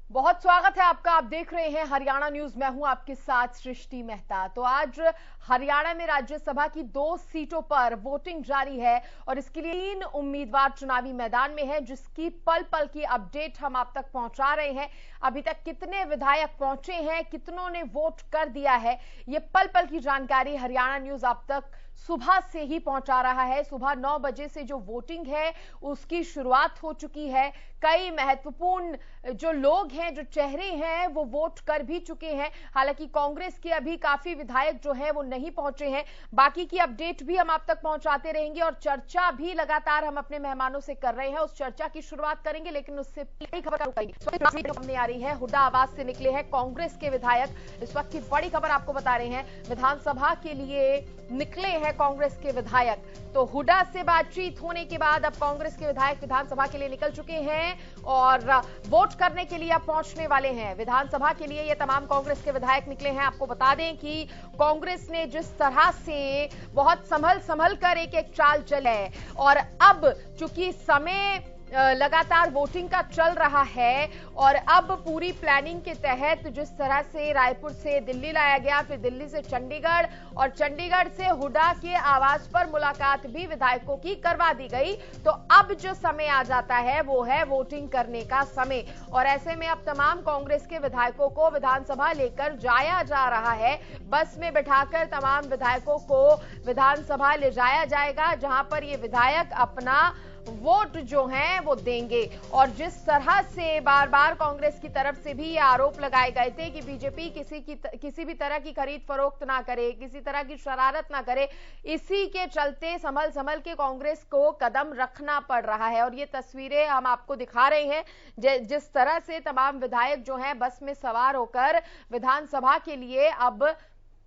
बहुत स्वागत है आपका। आप देख रहे हैं हरियाणा न्यूज। मैं हूं आपके साथ सृष्टि मेहता। तो आज हरियाणा में राज्यसभा की 2 सीटों पर वोटिंग जारी है और इसके लिए 3 उम्मीदवार चुनावी मैदान में हैं, जिसकी पल पल की अपडेट हम आप तक पहुंचा रहे हैं। अभी तक कितने विधायक पहुंचे हैं, कितनों ने वोट कर दिया है, ये पल पल की जानकारी हरियाणा न्यूज आप तक सुबह से ही पहुंचा रहा है। सुबह 9 बजे से जो वोटिंग है उसकी शुरुआत हो चुकी है। कई महत्वपूर्ण जो लोग हैं, जो चेहरे हैं, वो वोट कर भी चुके हैं। हालांकि कांग्रेस के अभी काफी विधायक जो हैं वो नहीं पहुंचे हैं। बाकी की अपडेट भी हम आप तक पहुंचाते रहेंगे और चर्चा भी लगातार हम अपने मेहमानों से कर रहे हैं। उस चर्चा की शुरुआत करेंगे, लेकिन उससे पहले खबर सामने आ रही है। हुड्डा आवास से निकले हैं कांग्रेस के विधायक। इस वक्त की बड़ी खबर आपको बता रहे हैं। विधानसभा के लिए निकले हैं कांग्रेस के विधायक। तो हुड्डा से बातचीत होने के बाद अब कांग्रेस के विधायक विधानसभा के लिए निकल चुके हैं और वोट करने के लिए अब पहुंचने वाले हैं। विधानसभा के लिए ये तमाम कांग्रेस के विधायक निकले हैं। आपको बता दें कि कांग्रेस ने जिस तरह से बहुत संभल कर एक चाल चले और अब चूंकि समय लगातार वोटिंग का चल रहा है और अब पूरी प्लानिंग के तहत जिस तरह से रायपुर से दिल्ली लाया गया, फिर दिल्ली से चंडीगढ़ और चंडीगढ़ से हुड्डा के आवास पर मुलाकात भी विधायकों की करवा दी गई। तो अब जो समय आ जाता है वो है वोटिंग करने का समय और ऐसे में अब तमाम कांग्रेस के विधायकों को विधानसभा लेकर जाया जा रहा है। बस में बैठाकर तमाम विधायकों को विधानसभा ले जाया जाएगा, जहां पर ये विधायक अपना वोट जो हैं वो देंगे। और जिस तरह से बार बार कांग्रेस की तरफ से भी ये आरोप लगाए गए थे कि बीजेपी किसी भी तरह की खरीद फरोख्त ना करे, किसी तरह की शरारत ना करे, इसी के चलते संभल के कांग्रेस को कदम रखना पड़ रहा है। और ये तस्वीरें हम आपको दिखा रहे हैं जिस तरह से तमाम विधायक जो हैं बस में सवार होकर विधानसभा के लिए अब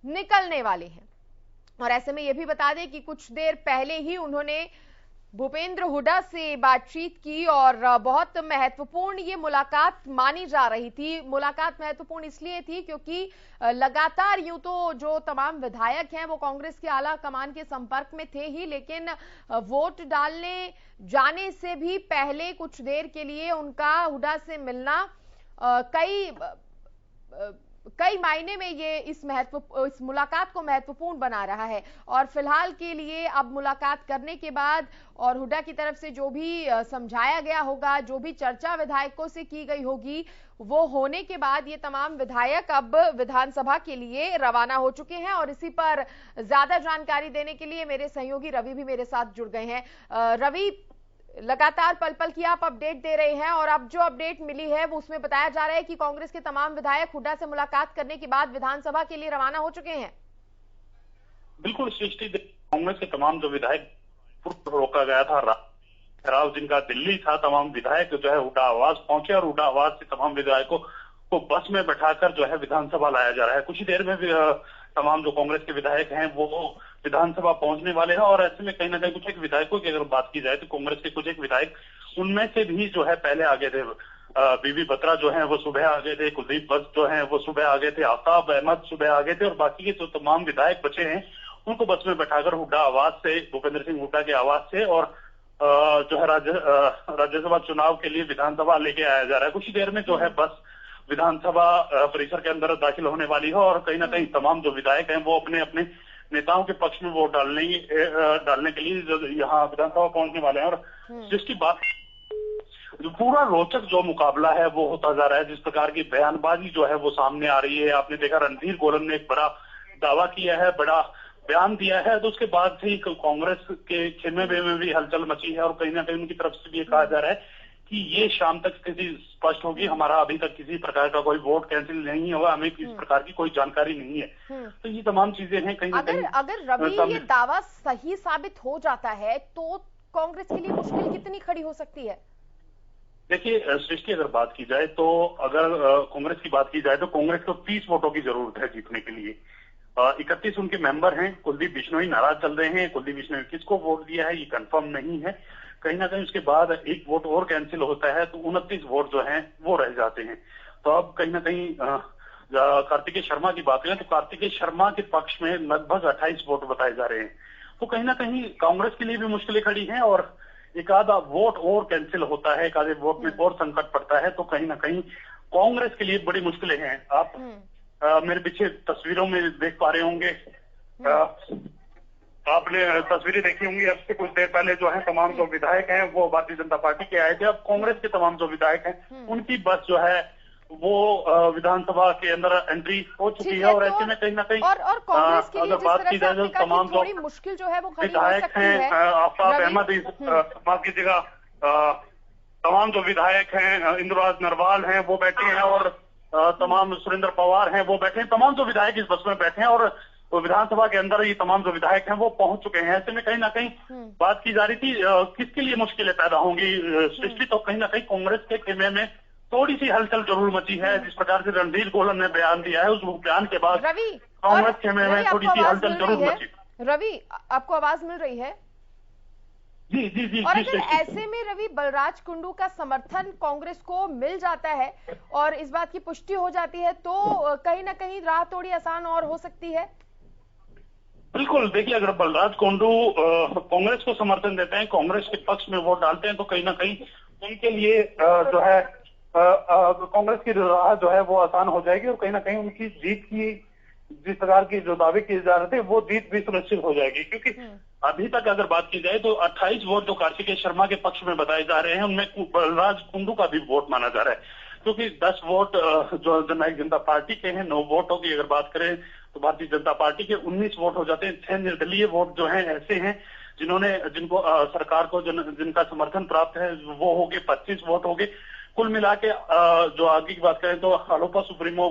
निकलने वाले हैं। और ऐसे में यह भी बता दें कि कुछ देर पहले ही उन्होंने भूपेंद्र हुड्डा से बातचीत की और बहुत महत्वपूर्ण ये मुलाकात मानी जा रही थी। मुलाकात महत्वपूर्ण इसलिए थी क्योंकि लगातार यूं तो जो तमाम विधायक हैं वो कांग्रेस के आला कमान के संपर्क में थे ही, लेकिन वोट डालने जाने से भी पहले कुछ देर के लिए उनका हुड्डा से मिलना कई मायने में ये इस मुलाकात को महत्वपूर्ण बना रहा है। और फिलहाल के लिए अब मुलाकात करने के बाद और हुड्डा की तरफ से जो भी समझाया गया होगा, जो भी चर्चा विधायकों से की गई होगी, वो होने के बाद ये तमाम विधायक अब विधानसभा के लिए रवाना हो चुके हैं। और इसी पर ज्यादा जानकारी देने के लिए मेरे सहयोगी रवि भी मेरे साथ जुड़ गए हैं। रवि, लगातार पल पल की आप अपडेट दे रहे हैं और अब जो अपडेट मिली है वो उसमें बताया जा रहा है कि कांग्रेस के तमाम विधायक हुड्डा से मुलाकात करने के बाद विधानसभा के लिए रवाना हो चुके हैं। बिल्कुल सृष्टि, कांग्रेस के तमाम जो विधायक रोका गया था, राव जिनका दिल्ली था, तमाम विधायक जो है हुड्डा आवास पहुंचे और हुड्डा आवास से तमाम विधायकों को बस में बैठाकर जो है विधानसभा लाया जा रहा है। कुछ ही देर में तमाम जो कांग्रेस के विधायक हैं वो विधानसभा पहुंचने वाले हैं। और ऐसे में कहीं ना कहीं कुछ एक विधायकों की अगर बात की जाए तो कांग्रेस के कुछ एक विधायक उनमें से भी जो है पहले आगे थे। बीबी बत्रा जो है वो सुबह आ गए थे, कुलदीप वत्स जो है वो सुबह आ गए थे, आफ्ताब अहमद सुबह आ गए थे और बाकी के जो तमाम विधायक बचे हैं उनको बस में बैठाकर हुड्डा आवास से, भूपेंद्र सिंह हुड्डा के आवास से और जो है राज्यसभा चुनाव के लिए विधानसभा लेके आया जा रहा है। कुछ ही देर में जो है बस विधानसभा परिसर के अंदर दाखिल होने वाली है और कहीं ना कहीं तमाम जो विधायक हैं वो अपने अपने नेताओं के पक्ष में वोट डालने के लिए यहाँ विधानसभा पहुंचने वाले हैं। और जिसकी बात, जो पूरा रोचक जो मुकाबला है वो होता जा रहा है, जिस प्रकार की बयानबाजी जो है वो सामने आ रही है। आपने देखा रणधीर गोलन ने एक बड़ा दावा किया है, बड़ा बयान दिया है, तो उसके बाद से ही कांग्रेस के खेमे में भी हलचल मची है और कहीं ना कहीं उनकी तरफ से भी ये कहा जा रहा है कि ये शाम तक स्थिति स्पष्ट होगी। हमारा अभी तक किसी प्रकार का कोई वोट कैंसिल नहीं हुआ, हमें किसी प्रकार की कोई जानकारी नहीं है। तो ये तमाम चीजें हैं कहीं ना कहीं। अगर रवि ये दावा सही साबित हो जाता है तो कांग्रेस के लिए मुश्किल कितनी खड़ी हो सकती है? देखिए सृष्टि, अगर बात की जाए तो अगर कांग्रेस की बात की जाए तो कांग्रेस को 30 वोटों की जरूरत है जीतने के लिए। 31 उनके मेंबर हैं। कुलदीप बिश्नोई नाराज चल रहे हैं। कुलदीप बिश्नोई किसको वोट दिया है ये कंफर्म नहीं है। कहीं ना कहीं उसके बाद एक वोट और कैंसिल होता है तो 29 वोट जो हैं वो रह जाते हैं। तो अब कहीं ना कहीं कार्तिकेय शर्मा की बात करें तो कार्तिकेय शर्मा के पक्ष में लगभग 28 वोट बताए जा रहे हैं। तो कहीं ना कहीं कांग्रेस के लिए भी मुश्किलें खड़ी हैं और एक आधा वोट और कैंसिल होता है, एक आधे वोट में और संकट पड़ता है तो कहीं ना कहीं कांग्रेस के लिए बड़ी मुश्किलें हैं। आप मेरे पीछे तस्वीरों में देख पा रहे होंगे, आपने तस्वीरें देखी होंगी। अब से कुछ देर पहले जो है तमाम जो विधायक हैं वो भारतीय जनता पार्टी के आए थे। अब कांग्रेस के तमाम जो विधायक हैं उनकी बस जो है वो विधानसभा के अंदर एंट्री हो चुकी है। और ऐसे में कहीं ना कहीं और कांग्रेस के लिए अगर बात की जाए तो तमाम जो मुश्किल जो है वो विधायक हैं, आफताब अहमद, माफ कीजिएगा, तमाम जो विधायक हैं, इंद्रराज नरवाल हैं वो बैठे हैं, और तमाम सुरेंद्र पवार हैं वो बैठे हैं। तमाम जो विधायक इस बस में बैठे हैं और विधानसभा के अंदर ये तमाम जो विधायक हैं वो पहुंच चुके हैं। ऐसे में कहीं ना कहीं बात की जा रही थी किसके लिए मुश्किलें पैदा होंगी सृष्टि, तो कहीं ना कहीं कांग्रेस के खेमे में थोड़ी सी हलचल जरूर मची है। जिस प्रकार से रणधीर गोलन ने बयान दिया है, उस बयान के बाद कांग्रेस खेमे में थोड़ी सी हलचल जरूर मची। रवि, आपको आवाज मिल रही है? जी जी जी। और अगर ऐसे में रवि बलराज कुंडू का समर्थन कांग्रेस को मिल जाता है और इस बात की पुष्टि हो जाती है तो कहीं ना कहीं राह थोड़ी आसान और हो सकती है। बिल्कुल, देखिए, अगर बलराज कुंडू कांग्रेस को समर्थन देते हैं, कांग्रेस के पक्ष में वोट डालते हैं, तो कहीं ना कहीं उनके लिए जो है कांग्रेस की राह जो है वो आसान हो जाएगी और कहीं ना कहीं उनकी जीत की जिस प्रकार की जो दावे किए जा रहे थे वो जीत भी सुनिश्चित हो जाएगी। क्योंकि अभी तक अगर बात की जाए तो 28 वोट जो कार्तिकेय शर्मा के पक्ष में बताए जा रहे हैं उनमें बलराज कुंडू का भी वोट माना जा रहा है, क्योंकि 10 वोट जो जननायक जनता पार्टी के हैं, 9 वोटों की अगर बात करें तो भारतीय जनता पार्टी के 19 वोट हो जाते हैं। 6 निर्दलीय वोट जो हैं ऐसे हैं जिनको सरकार को जिनका समर्थन प्राप्त है वो हो गए 25 वोट हो गए। कुल मिला के जो आगे की बात करें तो आलोपा सुप्रीमो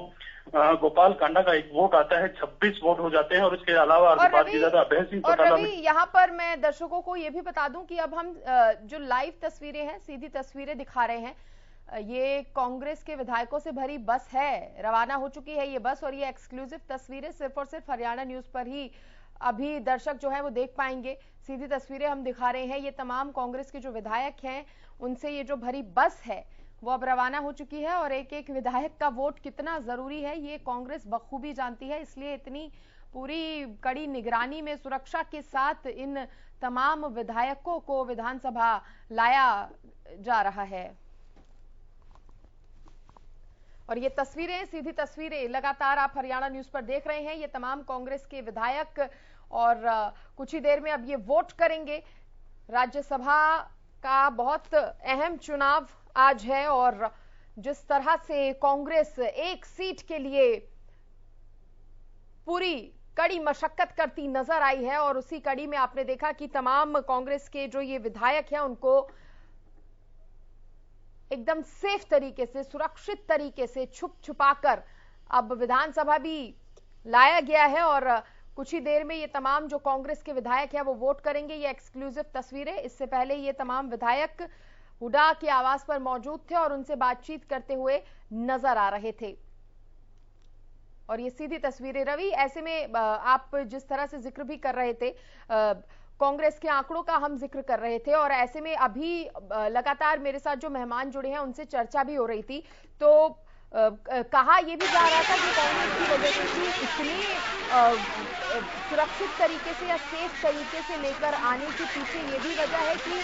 गोपाल कांडा का 1 वोट आता है, 26 वोट हो जाते हैं। और इसके अलावा बात की जाए तो अभय सिंह चौटाला में। यहाँ पर मैं दर्शकों को ये भी बता दूं कि अब हम जो लाइव तस्वीरें हैं, सीधी तस्वीरें दिखा रहे हैं, ये कांग्रेस के विधायकों से भरी बस है, रवाना हो चुकी है ये बस, और ये एक्सक्लूसिव तस्वीरें सिर्फ और सिर्फ हरियाणा न्यूज पर ही अभी दर्शक जो है वो देख पाएंगे। सीधी तस्वीरें हम दिखा रहे हैं, ये तमाम कांग्रेस के जो विधायक हैं उनसे ये जो भरी बस है वो अब रवाना हो चुकी है। और एक एक विधायक का वोट कितना जरूरी है ये कांग्रेस बखूबी जानती है, इसलिए इतनी पूरी कड़ी निगरानी में सुरक्षा के साथ इन तमाम विधायकों को विधानसभा लाया जा रहा है। और ये तस्वीरें, सीधी तस्वीरें लगातार आप हरियाणा न्यूज पर देख रहे हैं, ये तमाम कांग्रेस के विधायक और कुछ ही देर में अब ये वोट करेंगे। राज्यसभा का बहुत अहम चुनाव आज है और जिस तरह से कांग्रेस एक सीट के लिए पूरी कड़ी मशक्कत करती नजर आई है और उसी कड़ी में आपने देखा कि तमाम कांग्रेस के जो ये विधायक हैं उनको एकदम सेफ तरीके से, सुरक्षित तरीके से छुप छुपाकर अब विधानसभा भी लाया गया है। और कुछ ही देर में ये तमाम जो कांग्रेस के विधायक हैं वो वोट करेंगे। ये एक्सक्लूसिव तस्वीरें, इससे पहले ये तमाम विधायक हुडा के आवास पर मौजूद थे और उनसे बातचीत करते हुए नजर आ रहे थे। और ये सीधी तस्वीरें रवि, ऐसे में आप जिस तरह से जिक्र भी कर रहे थे, कांग्रेस के आंकड़ों का हम जिक्र कर रहे थे और ऐसे में अभी लगातार मेरे साथ जो मेहमान जुड़े हैं उनसे चर्चा भी हो रही थी, तो कहा यह भी जा रहा था कि कांग्रेस की वजह से ही इतनी सुरक्षित तरीके से या सेफ तरीके से लेकर आने के पीछे ये भी वजह है कि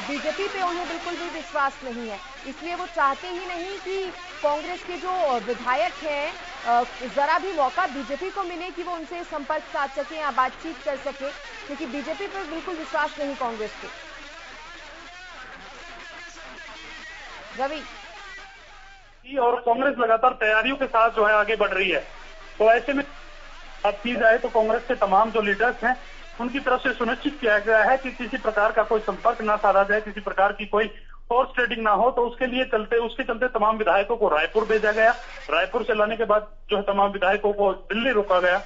बीजेपी पे उन्हें बिल्कुल भी विश्वास नहीं है, इसलिए वो चाहते ही नहीं कि कांग्रेस के जो विधायक हैं जरा भी मौका बीजेपी को मिले कि वो उनसे संपर्क साध सके या बातचीत कर सके, क्योंकि बीजेपी पर बिल्कुल विश्वास नहीं कांग्रेस को। रवि, और कांग्रेस लगातार तैयारियों के साथ जो है आगे बढ़ रही है, तो ऐसे में बात की जाए तो कांग्रेस के तमाम जो लीडर्स हैं उनकी तरफ से सुनिश्चित किया गया है कि किसी प्रकार का कोई संपर्क ना साधा जाए, किसी प्रकार की कोई हॉर्स ट्रेडिंग ना हो। तो उसके चलते तमाम विधायकों को रायपुर भेजा गया। रायपुर से लाने के बाद जो है तमाम विधायकों को दिल्ली रोका गया।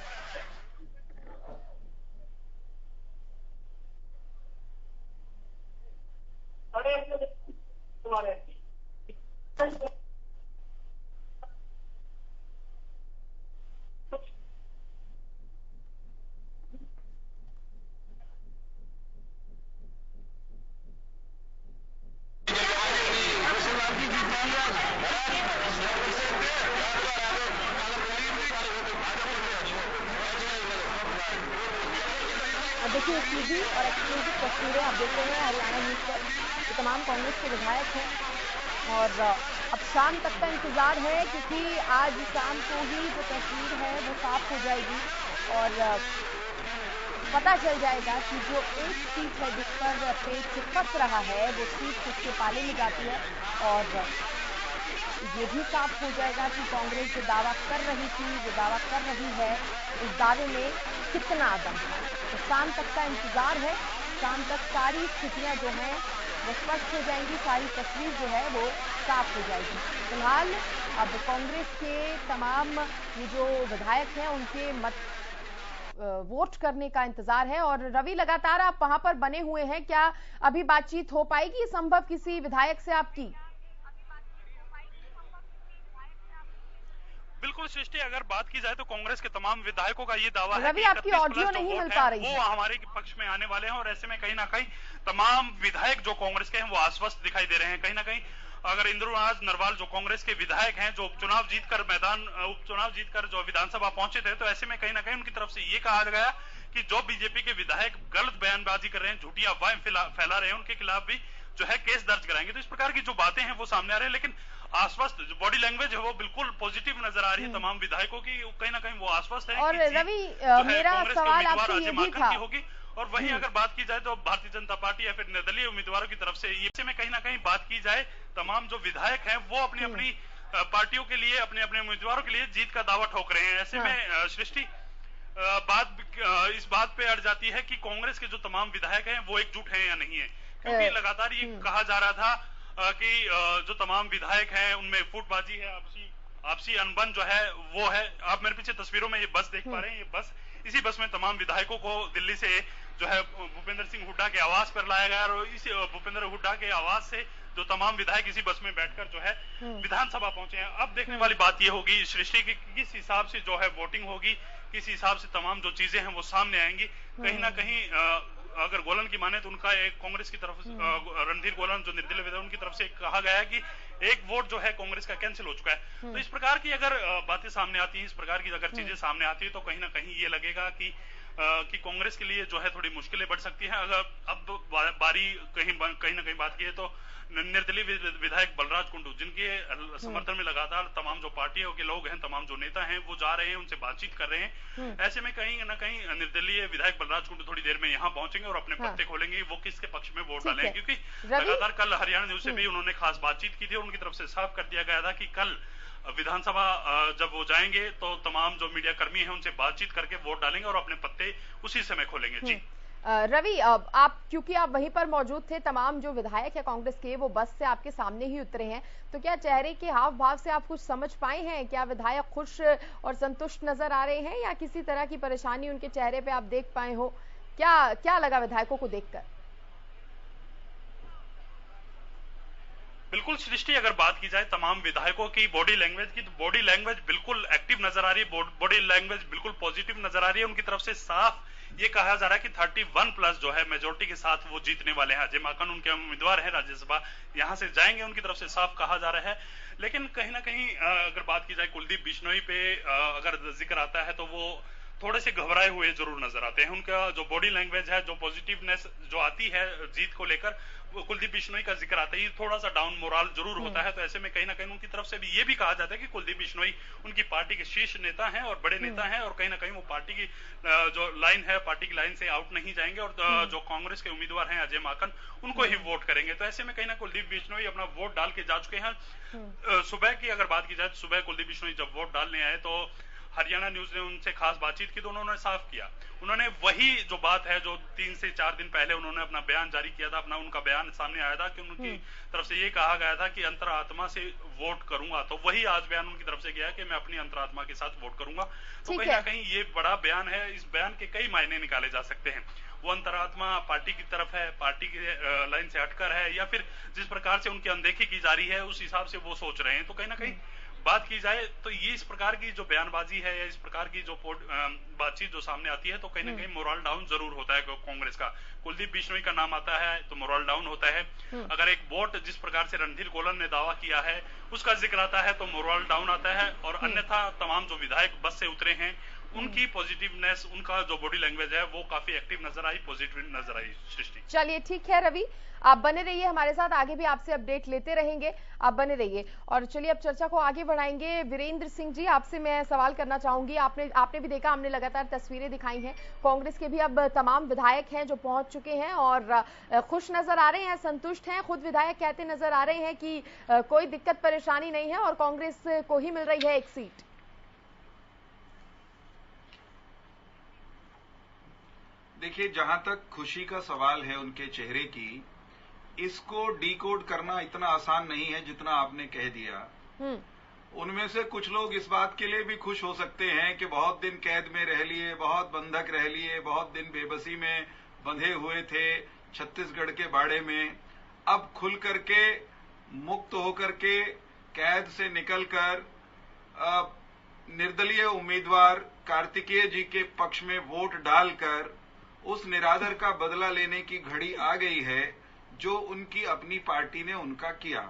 देखिए सीधी और एक्सक्लूसिव तस्वीरें आप देख रहे हैं हरियाणा न्यूज पर। ये तमाम कांग्रेस के विधायक हैं और अब शाम तक का इंतजार है, क्योंकि आज शाम को ही जो तस्वीर है वो साफ हो जाएगी और पता चल जाएगा कि जो एक सीट है जिस पर पेच फंस रहा है वो सीट किसके पाले में जाती है। और ये भी साफ हो जाएगा कि कांग्रेस जो दावा कर रही थी, जो दावा कर रही है, उस दावे में कितना दम है। तो शाम तक का इंतजार है। शाम तक सारी स्थितियां जो हैं वो स्पष्ट हो जाएंगी, सारी तस्वीर जो है वो साफ हो जाएगी। फिलहाल अब कांग्रेस के तमाम ये जो विधायक हैं उनके मत वोट करने का इंतजार है। और रवि, लगातार आप वहां पर बने हुए हैं, क्या अभी बातचीत हो पाएगी संभव किसी विधायक से आपकी? बिल्कुल सृष्टि, अगर बात की जाए तो कांग्रेस के तमाम विधायकों का ये दावा है रवि, कि आपकी ऑडियो नहीं मिल पा रही है, वो हमारे पक्ष में आने वाले हैं। और ऐसे में कहीं ना कहीं तमाम विधायक जो कांग्रेस के हैं वो आश्वस्त दिखाई दे रहे हैं। कहीं ना कहीं अगर इंद्रुराज नरवाल जो कांग्रेस के विधायक हैं, जो उपचुनाव जीतकर जो विधानसभा पहुंचे थे, तो ऐसे में कहीं ना कहीं उनकी तरफ से ये कहा गया कि जो बीजेपी के विधायक गलत बयानबाजी कर रहे हैं, झूठी अफवाहें फैला रहे हैं, उनके खिलाफ भी जो है केस दर्ज कराएंगे। तो इस प्रकार की जो बातें हैं वो सामने आ रही है, लेकिन आश्वस्त जो बॉडी लैंग्वेज है वो बिल्कुल पॉजिटिव नजर आ रही है तमाम विधायकों की। कहीं ना कहीं वो आश्वस्त है। और रवि, मेरा सवाल आपसे ये भी था होगी। और वहीं अगर बात की जाए तो भारतीय जनता पार्टी या फिर निर्दलीय उम्मीदवारों की तरफ से ये में कहीं ना कहीं बात की जाए, तमाम जो विधायक हैं वो अपनी अपनी पार्टियों के लिए, अपने अपने उम्मीदवारों के लिए जीत का दावा ठोक रहे हैं। ऐसे में सृष्टि इस बात पे अड़ जाती है कि कांग्रेस के जो तमाम विधायक हैं वो एकजुट हैं या नहीं है, क्योंकि लगातार ये कहा जा रहा था कि जो तमाम विधायक हैं उनमें फुटबाजी है, आपसी अनबन जो है वो है। आप मेरे पीछे तस्वीरों में ये बस देख पा रहे हैं, ये बस, इसी बस में तमाम विधायकों को दिल्ली से जो है भूपेंद्र सिंह हुड्डा के आवास पर लाया गया और इसी भूपेंद्र हुड्डा के आवास से जो तमाम विधायक इसी बस में बैठकर जो है विधानसभा पहुंचे हैं। अब देखने वाली बात यह होगी सृष्टि की किस हिसाब से जो है वोटिंग होगी, किस हिसाब से तमाम जो चीजें हैं वो सामने आएंगी। कहीं ना कहीं अगर गोलन की माने तो उनका एक कांग्रेस की तरफ रणधीर गोलन जो निर्दलीय विधायक उनकी तरफ से कहा गया है कि एक वोट जो है कांग्रेस का कैंसिल हो चुका है। तो इस प्रकार की अगर बातें सामने आती हैं, इस प्रकार की अगर चीजें सामने आती है तो कहीं ना कहीं ये लगेगा कि कांग्रेस के लिए जो है थोड़ी मुश्किलें बढ़ सकती हैं। अगर अब बारी कहीं ना कहीं बात की है तो निर्दलीय विधायक बलराज कुंडू, जिनके समर्थन में लगातार तमाम जो पार्टियों के लोग हैं, तमाम जो नेता हैं वो जा रहे हैं, उनसे बातचीत कर रहे हैं। ऐसे में कहीं ना कहीं निर्दलीय विधायक बलराज कुंडू थोड़ी देर में यहाँ पहुंचेंगे और अपने पत्ते खोलेंगे, वो किसके पक्ष में वोट डालेंगे। क्योंकि लगातार कल हरियाणा न्यूज से भी उन्होंने खास बातचीत की थी और उनकी तरफ से साफ कर दिया गया था कि कल विधानसभा जब वो जाएंगे तो तमाम जो मीडिया कर्मी हैं उनसे बातचीत करके वोट डालेंगे और अपने पत्ते उसी समय खोलेंगे। जी रवि, आप क्योंकि आप वहीं पर मौजूद थे, तमाम जो विधायक है कांग्रेस के वो बस से आपके सामने ही उतरे हैं, तो क्या चेहरे के हाव भाव से आप कुछ समझ पाए हैं? क्या विधायक खुश और संतुष्ट नजर आ रहे हैं या किसी तरह की परेशानी उनके चेहरे पे आप देख पाए हो? क्या लगा विधायकों को देखकर? बिल्कुल सृष्टि, अगर बात की जाए तमाम विधायकों की बॉडी लैंग्वेज की, तो बॉडी लैंग्वेज बिल्कुल एक्टिव नजर आ रही है, बॉडी लैंग्वेज बिल्कुल पॉजिटिव नजर आ रही है। उनकी तरफ से साफ ये कहा जा रहा है कि 31+ जो है मेजोरिटी के साथ वो जीतने वाले हैं। अजय माकन उनके उम्मीदवार हैं, राज्यसभा यहाँ से जाएंगे, उनकी तरफ से साफ कहा जा रहा है। लेकिन कहीं ना कहीं अगर बात की जाए कुलदीप बिश्नोई पे अगर जिक्र आता है तो वो थोड़े से घबराए हुए जरूर नजर आते हैं। उनका जो बॉडी लैंग्वेज है, जो पॉजिटिवनेस जो आती है जीत को लेकर, कुलदीप बिश्नोई का जिक्र आता है, थोड़ा सा डाउन मोरल जरूर होता है। तो ऐसे में कहीं ना कहीं उनकी तरफ से भी ये भी कहा जाता है कि कुलदीप बिश्नोई उनकी पार्टी के शीर्ष नेता हैं और बड़े नेता हैं और कहीं ना कहीं वो पार्टी की जो लाइन है, पार्टी की लाइन से आउट नहीं जाएंगे और जो कांग्रेस के उम्मीदवार हैं अजय माकन, उनको ही वोट करेंगे। तो ऐसे में कहीं ना कुलदीप बिश्नोई अपना वोट डाल के जा चुके हैं। सुबह की अगर बात की जाए, सुबह कुलदीप बिश्नोई जब वोट डालने आए तो हरियाणा न्यूज ने उनसे खास बातचीत की तो उन्होंने साफ किया, उन्होंने वही जो बात है जो 3 से 4 दिन पहले उन्होंने अपना बयान जारी किया था, उनका बयान सामने आया था कि उनकी तरफ से ये कहा गया था कि अंतरात्मा से वोट करूंगा, तो वही आज बयान उनकी तरफ से गया है कि मैं अपनी अंतरात्मा के साथ वोट करूंगा। तो कहीं ना कहीं ये बड़ा बयान है, इस बयान के कई मायने निकाले जा सकते हैं। वो अंतरात्मा पार्टी की तरफ है, पार्टी की लाइन से हटकर है, या फिर जिस प्रकार से उनकी अनदेखी की जा रही है उस हिसाब से वो सोच रहे हैं। तो कहीं ना कहीं बात की जाए तो ये इस प्रकार की जो बयानबाजी है या इस प्रकार की जो बातचीत जो सामने आती है तो कहीं ना कहीं मोरल डाउन जरूर होता है कांग्रेस का। कुलदीप बिश्नोई का नाम आता है तो मोरल डाउन होता है। अगर एक वोट जिस प्रकार से रणधीर गोलन ने दावा किया है उसका जिक्र आता है तो मोरल डाउन आता है। और अन्यथा तमाम जो विधायक बस से उतरे हैं उनकी पॉजिटिवनेस, उनका जो बॉडी लैंग्वेज है वो काफी एक्टिव नजर आई, पॉजिटिव नजर आई। सृष्टि, चलिए ठीक है रवि, आप बने रहिए हमारे साथ, आगे भी आपसे अपडेट लेते रहेंगे, आप बने रहिए। और चलिए अब चर्चा को आगे बढ़ाएंगे। वीरेंद्र सिंह जी, आपसे मैं सवाल करना चाहूंगी। आपने भी देखा, हमने लगातार तस्वीरें दिखाई हैं, कांग्रेस के भी अब तमाम विधायक हैं जो पहुंच चुके हैं और खुश नजर आ रहे हैं, संतुष्ट हैं। खुद विधायक कहते नजर आ रहे हैं कि कोई दिक्कत परेशानी नहीं है और कांग्रेस को ही मिल रही है एक सीट। देखिए, जहां तक खुशी का सवाल है उनके चेहरे की, इसको डिकोड करना इतना आसान नहीं है जितना आपने कह दिया। उनमें से कुछ लोग इस बात के लिए भी खुश हो सकते हैं कि बहुत दिन कैद में रह लिए, बहुत बंधक रह लिए, बहुत दिन बेबसी में बंधे हुए थे छत्तीसगढ़ के बाड़े में, अब खुल करके मुक्त होकर के कैद से निकलकर निर्दलीय उम्मीदवार कार्तिकेय जी के पक्ष में वोट डालकर उस निरादर का बदला लेने की घड़ी आ गई है जो उनकी अपनी पार्टी ने उनका किया।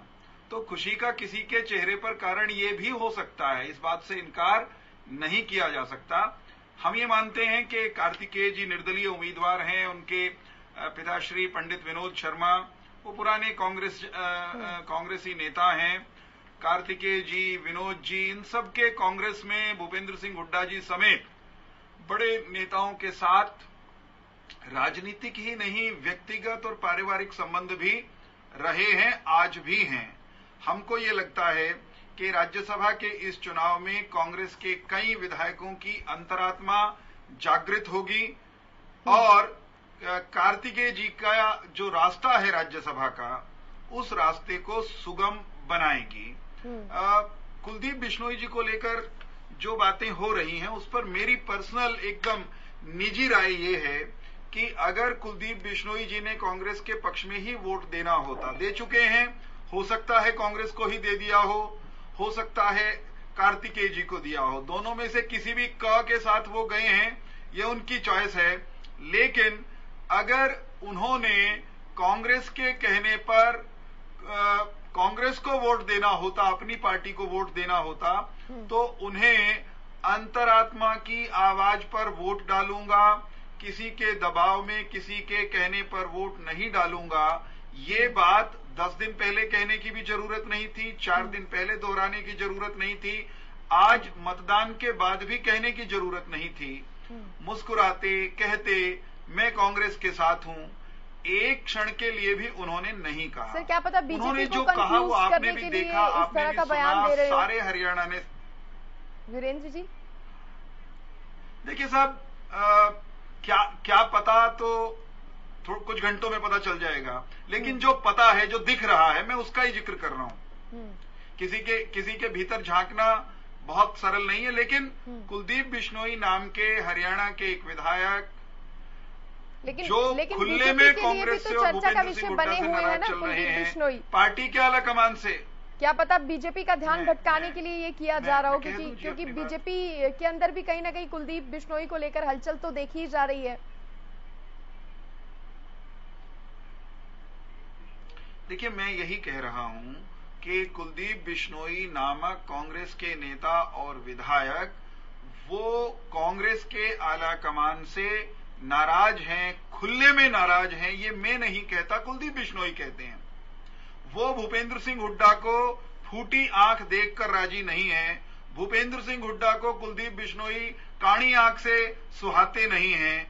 तो खुशी का किसी के चेहरे पर कारण ये भी हो सकता है, इस बात से इनकार नहीं किया जा सकता। हम ये मानते हैं कि कार्तिकेय जी निर्दलीय उम्मीदवार हैं, उनके पिताश्री पंडित विनोद शर्मा वो पुराने कांग्रेसी नेता हैं। कार्तिकेय जी, विनोद जी, इन सबके कांग्रेस में भूपेंद्र सिंह हुड्डा जी समेत बड़े नेताओं के साथ राजनीतिक ही नहीं व्यक्तिगत और पारिवारिक संबंध भी रहे हैं, आज भी हैं। हमको ये लगता है कि राज्यसभा के इस चुनाव में कांग्रेस के कई विधायकों की अंतरात्मा जागृत होगी और कार्तिकेय जी का जो रास्ता है राज्यसभा का, उस रास्ते को सुगम बनाएगी। कुलदीप बिश्नोई जी को लेकर जो बातें हो रही हैं उस पर मेरी पर्सनल एकदम निजी राय ये है कि अगर कुलदीप बिश्नोई जी ने कांग्रेस के पक्ष में ही वोट देना होता, दे चुके हैं, हो सकता है कांग्रेस को ही दे दिया हो सकता है कार्तिकेय जी को दिया हो, दोनों में से किसी भी क के साथ वो गए हैं, ये उनकी चॉइस है। लेकिन अगर उन्होंने कांग्रेस के कहने पर कांग्रेस को वोट देना होता, अपनी पार्टी को वोट देना होता, तो उन्हें अंतरात्मा की आवाज पर वोट डालूंगा, किसी के दबाव में, किसी के कहने पर वोट नहीं डालूंगा, ये बात 10 दिन पहले कहने की भी जरूरत नहीं थी, 4 दिन पहले दोहराने की जरूरत नहीं थी, आज मतदान के बाद भी कहने की जरूरत नहीं थी। मुस्कुराते कहते मैं कांग्रेस के साथ हूं, एक क्षण के लिए भी उन्होंने नहीं कहा। सर, क्या पता बीजेपी को कहा वो कंफ्यूज आपने करने भी के लिए देखा, इस तरह का बयान दे रहे हो। सारे हरियाणा ने। वीरेंद्र जी, देखिए साहब, क्या पता तो कुछ घंटों में पता चल जाएगा, लेकिन जो पता है, जो दिख रहा है, मैं उसका ही जिक्र कर रहा हूं। किसी के भीतर झांकना बहुत सरल नहीं है, लेकिन कुलदीप बिश्नोई नाम के हरियाणा के एक विधायक जो खुले में कांग्रेस से और भूपेंद्र सिंह हुड्डा से नाराज चल रहे हैं, पार्टी के आला कमान से, क्या पता बीजेपी का ध्यान भटकाने के लिए ये किया जा रहा हो, क्योंकि बीजेपी के अंदर भी कहीं ना कहीं कुलदीप बिश्नोई को लेकर हलचल तो देखी जा रही है। देखिए, मैं यही कह रहा हूं कि कुलदीप बिश्नोई नामक कांग्रेस के नेता और विधायक वो कांग्रेस के आला कमान से नाराज हैं, खुले में नाराज हैं। ये मैं नहीं कहता, कुलदीप बिश्नोई कहते हैं। वो भूपेंद्र सिंह हुड्डा को फूटी आंख देखकर राजी नहीं है, भूपेंद्र सिंह हुड्डा को कुलदीप बिश्नोई काणी आंख से सुहाते नहीं हैं।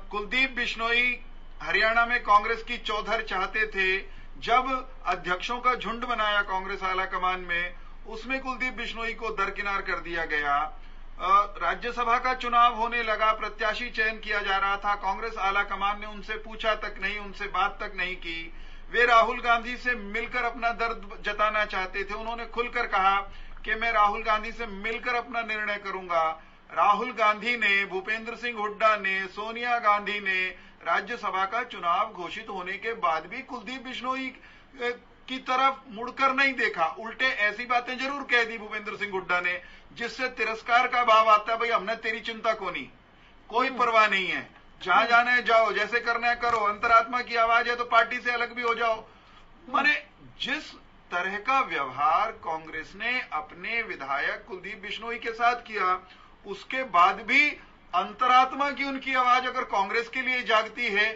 कुलदीप बिश्नोई हरियाणा में कांग्रेस की चौधर चाहते थे, जब अध्यक्षों का झुंड बनाया कांग्रेस आला कमान में, उसमें कुलदीप बिश्नोई को दरकिनार कर दिया गया। राज्यसभा का चुनाव होने लगा, प्रत्याशी चयन किया जा रहा था, कांग्रेस आला कमान ने उनसे पूछा तक नहीं, उनसे बात तक नहीं की। वे राहुल गांधी से मिलकर अपना दर्द जताना चाहते थे, उन्होंने खुलकर कहा कि मैं राहुल गांधी से मिलकर अपना निर्णय करूंगा। राहुल गांधी ने, भूपेंद्र सिंह हुड्डा ने, सोनिया गांधी ने राज्यसभा का चुनाव घोषित होने के बाद भी कुलदीप बिश्नोई की तरफ मुड़कर नहीं देखा, उल्टे ऐसी बातें जरूर कह दी भूपेंद्र सिंह हुड्डा ने जिससे तिरस्कार का भाव आता है, भाई हमने तेरी चिंता को नहीं, कोई परवाह नहीं है, जहां जाना है जाओ, जैसे करना है करो, अंतरात्मा की आवाज है तो पार्टी से अलग भी हो जाओ। माने जिस तरह का व्यवहार कांग्रेस ने अपने विधायक कुलदीप बिश्नोई के साथ किया, उसके बाद भी अंतरात्मा की उनकी आवाज अगर कांग्रेस के लिए जागती है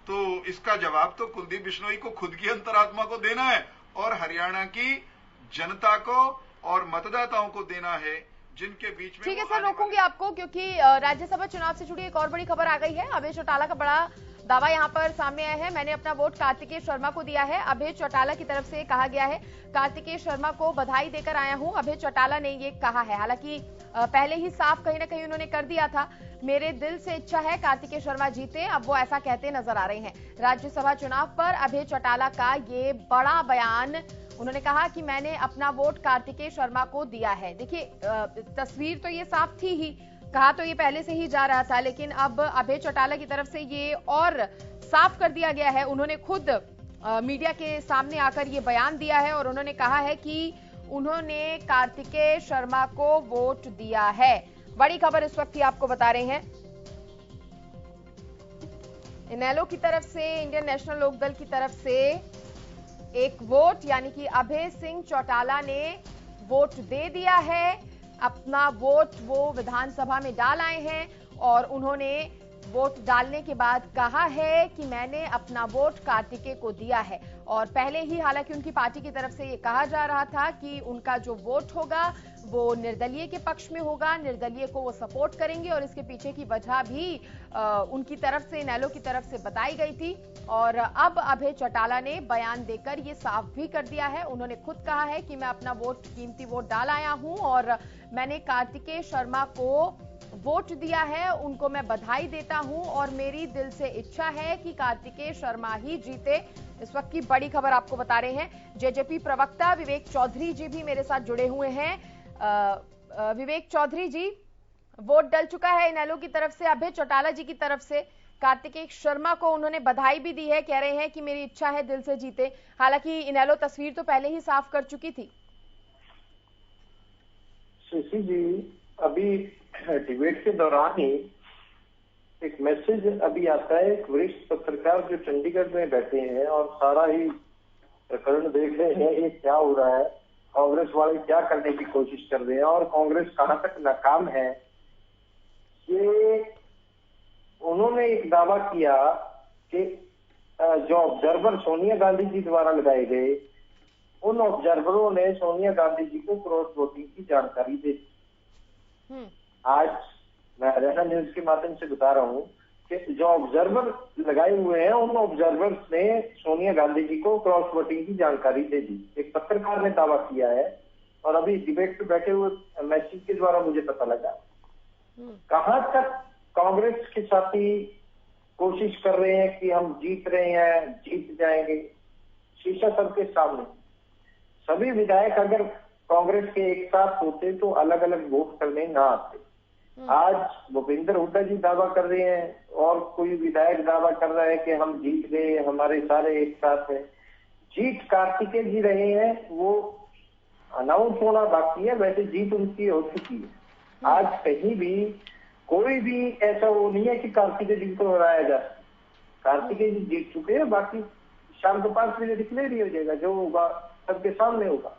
तो इसका जवाब तो कुलदीप बिश्नोई को खुद की अंतरात्मा को देना है और हरियाणा की जनता को और मतदाताओं को देना है, जिनके बीच में। ठीक है सर, रोकूंगी आपको क्योंकि राज्यसभा चुनाव से जुड़ी एक और बड़ी खबर आ गई है। अभय चौटाला का बड़ा दावा यहां पर सामने आया है। मैंने अपना वोट कार्तिकेय शर्मा को दिया है। अभय चौटाला की तरफ से कहा गया है कार्तिकेय शर्मा को बधाई देकर आया हूं, अभय चौटाला ने ये कहा है। हालांकि पहले ही साफ कहीं ना कहीं उन्होंने कर दिया था, मेरे दिल से इच्छा है कार्तिकेय शर्मा जीते, अब वो ऐसा कहते नजर आ रहे हैं। राज्यसभा चुनाव पर अभय चौटाला का ये बड़ा बयान, उन्होंने कहा कि मैंने अपना वोट कार्तिकेय शर्मा को दिया है। देखिए तस्वीर तो ये साफ थी ही, कहा तो ये पहले से ही जा रहा था, लेकिन अब अभय चौटाला की तरफ से ये और साफ कर दिया गया है। उन्होंने खुद मीडिया के सामने आकर ये बयान दिया है और उन्होंने कहा है कि उन्होंने कार्तिकेय शर्मा को वोट दिया है। बड़ी खबर इस वक्त ही आपको बता रहे हैं। इनेलो की तरफ से, इंडियन नेशनल लोकदल की तरफ से एक वोट, यानी कि अभय सिंह चौटाला ने वोट दे दिया है। अपना वोट वो विधानसभा में डाल आए हैं और उन्होंने वोट डालने के बाद कहा है कि मैंने अपना वोट कार्तिकेय को दिया है। और पहले ही हालांकि उनकी पार्टी की तरफ से ये कहा जा रहा था कि उनका जो वोट होगा वो निर्दलीय के पक्ष में होगा, निर्दलीय को वो सपोर्ट करेंगे और इसके पीछे की वजह भी उनकी तरफ से, इनेलो की तरफ से बताई गई थी। और अब अभय चौटाला ने बयान देकर ये साफ भी कर दिया है। उन्होंने खुद कहा है कि मैं अपना वोट, कीमती वोट डाल आया हूं और मैंने कार्तिकेय शर्मा को वोट दिया है, उनको मैं बधाई देता हूं और मेरी दिल से इच्छा है कि कार्तिकेय शर्मा ही जीते। इस वक्त की बड़ी खबर आपको बता रहे हैं। जेजेपी प्रवक्ता विवेक चौधरी जी भी मेरे साथ जुड़े हुए हैं। विवेक चौधरी जी, वोट डल चुका है इनेलो की तरफ से, अभय चौटाला जी की तरफ से। कार्तिकेय शर्मा को उन्होंने बधाई भी दी है, कह रहे हैं कि मेरी इच्छा है दिल से जीते। हालांकि इनेलो तस्वीर तो पहले ही साफ कर चुकी थी। शशि जी, अभी डिबेट के दौरान ही एक मैसेज अभी आता है, एक वरिष्ठ पत्रकार जो चंडीगढ़ में बैठे हैं और सारा ही प्रकरण देख रहे हैं, ये क्या हो रहा है, कांग्रेस वाले क्या करने की कोशिश कर रहे हैं और कांग्रेस कहां तक नाकाम है। ये उन्होंने एक दावा किया कि जो ऑब्जर्वर सोनिया गांधी जी द्वारा लगाए गए, उन ऑब्जर्वरों ने सोनिया गांधी जी को क्रॉस वोटिंग की जानकारी दी। आज मैं हरियाणा न्यूज के माध्यम से बता रहा हूँ कि जो ऑब्जर्वर लगाए हुए हैं, उन ऑब्जर्वर्स ने सोनिया गांधी जी को क्रॉस वोटिंग की जानकारी दे दी। एक पत्रकार ने दावा किया है और अभी डिबेट पे बैठे हुए मैसेज के द्वारा मुझे पता लगा। कहां तक कांग्रेस के साथी कोशिश कर रहे हैं कि हम जीत रहे हैं, जीत जाएंगे, शीशा सबके सामने। सभी विधायक अगर कांग्रेस के एक साथ होते तो अलग अलग वोट करने ना आते। आज भूपेंद्र हुड्डा जी दावा कर रहे हैं और कोई विधायक दावा कर रहा है कि हम जीत गए, हमारे सारे एक साथ हैं। जीत कार्तिकेय जी रहे हैं, वो अनाउंस होना बाकी है, वैसे जीत उनकी हो चुकी है। आज कहीं भी कोई भी ऐसा वो नहीं है कि कार्तिकेय जी को हराया जाए। कार्तिकेय जी जीत चुके हैं, बाकी शाम को 5 बजे डिक्लेयर ही हो जाएगा, जो होगा सबके सामने होगा।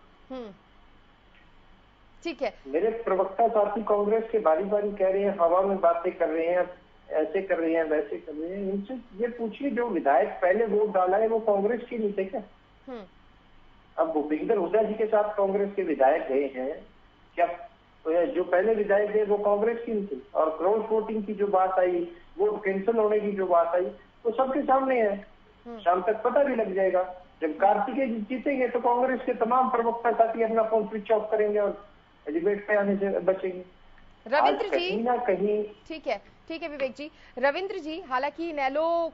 ठीक है। मेरे प्रवक्ता साथी कांग्रेस के बारी बारी कह रहे हैं, हवा में बातें कर रहे हैं, ऐसे कर रहे हैं, वैसे कर रहे हैं। इनसे ये पूछिए, जो विधायक पहले वोट डाला है वो कांग्रेस के नहीं थे क्या? अब भूपेंद्र हुड्डा जी के साथ कांग्रेस के विधायक गए हैं क्या? जो पहले विधायक गए वो कांग्रेस की नहीं थी। और क्रॉस वोटिंग की जो बात आई, वोट कैंसिल होने की जो बात आई, वो सबके सामने है। शाम तक पता भी लग जाएगा। जब कार्तिकेय जी जीतेंगे तो कांग्रेस के तमाम प्रवक्ता साथी अपना फोन स्विच ऑफ करेंगे और डिबेट पे आने से बचेंगे। रविंद्र जी, कहीं ना कहीं ठीक है विवेक जी। रविंद्र जी, हालांकि इनेलो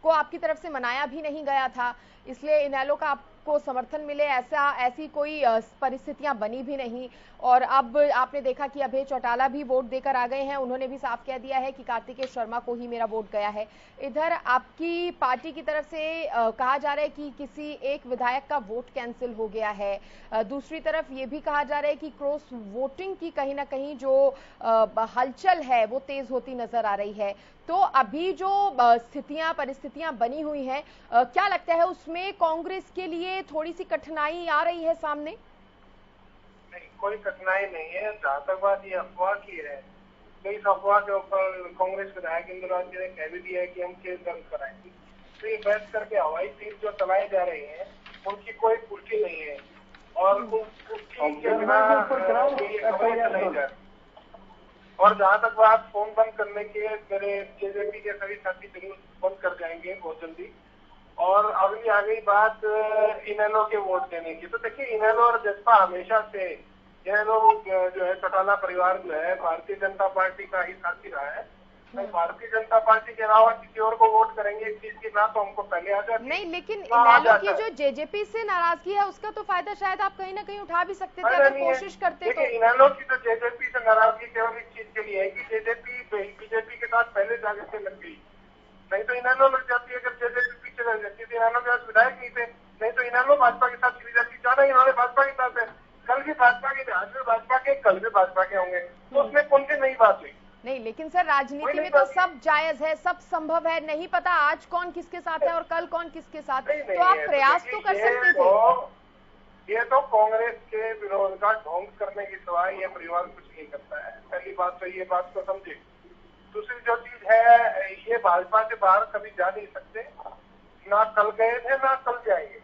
को आपकी तरफ से मनाया भी नहीं गया था, इसलिए इनेलो का आपको समर्थन मिले ऐसी कोई परिस्थितियां बनी भी नहीं। और अब आपने देखा कि अभय चौटाला भी वोट देकर आ गए हैं, उन्होंने भी साफ कह दिया है कि कार्तिकेय शर्मा को ही मेरा वोट गया है। इधर आपकी पार्टी की तरफ से कहा जा रहा है कि किसी एक विधायक का वोट कैंसिल हो गया है। दूसरी तरफ ये भी कहा जा रहा है कि क्रॉस वोटिंग की कहीं ना कहीं जो हलचल है वो तेज होती नजर आ रही है। तो अभी जो परिस्थितियां बनी हुई हैं, क्या लगता है उसमें कांग्रेस के लिए थोड़ी सी कठिनाई आ रही है सामने? नहीं, कोई कठिनाई नहीं है। जहाँ तक बात ये अफवाह की है, तो इस अफवाह के ऊपर कांग्रेस विधायक इंदिरा जी ने कह भी दिया है कि हम केस दर्ज कराएंगे। तो ये बहस करके हवाई तीर जो चलाए जा रहे हैं उनकी कोई पुष्टि नहीं है और पुष्टि के बिना नहीं जा रही। और जहाँ तक बात फोन बंद करने के, मेरे जेजेपी के सभी साथी जरूर बंद कर जाएंगे बहुत जल्दी। और अगली आ गई बात इनेलो के वोट देने की, तो देखिए इनेलो और जसपा हमेशा से, इनेलो जो है चौटाला परिवार जो है भारतीय जनता पार्टी का ही साथी रहा है। तो भारतीय जनता पार्टी के अलावा किसी और को वोट करेंगे इस चीज की ना तो हमको पहले आ जाती नहीं, लेकिन इनेलो की जो जेजेपी से नाराजगी है उसका तो फायदा शायद आप कहीं ना कहीं उठा भी सकते थे अगर कोशिश करते तो। इनेलो की तो जेजेपी से नाराजगी केवल इस चीज के लिए है कि जेजेपी बीजेपी के साथ पहले जाकर के लग गई, नहीं तो इनेलो लग जाती है। अगर जेजेपी पीछे रह जाती थी, इनेलो के पास विधायक नहीं थे, नहीं तो इनेलो भाजपा के साथ चली जाती। जाना इन्होंने भाजपा के साथ है, कल भी भाजपा के, आज भी भाजपा के, कल भी भाजपा के होंगे, तो उसमें कौन सी नई बात हुई? नहीं, लेकिन सर राजनीति में तो सब जायज है, सब संभव है। नहीं पता आज कौन किसके साथ है और कल कौन किसके साथ, तो आप प्रयास तो कर सकते थे। ये तो कांग्रेस के विरोध का ढोंग करने की सिवाय ये परिवार कुछ नहीं करता है। पहली बात तो ये बात को समझे। दूसरी जो चीज है, ये भाजपा से बाहर कभी जा नहीं सकते, ना कल गए थे ना कल जाएंगे।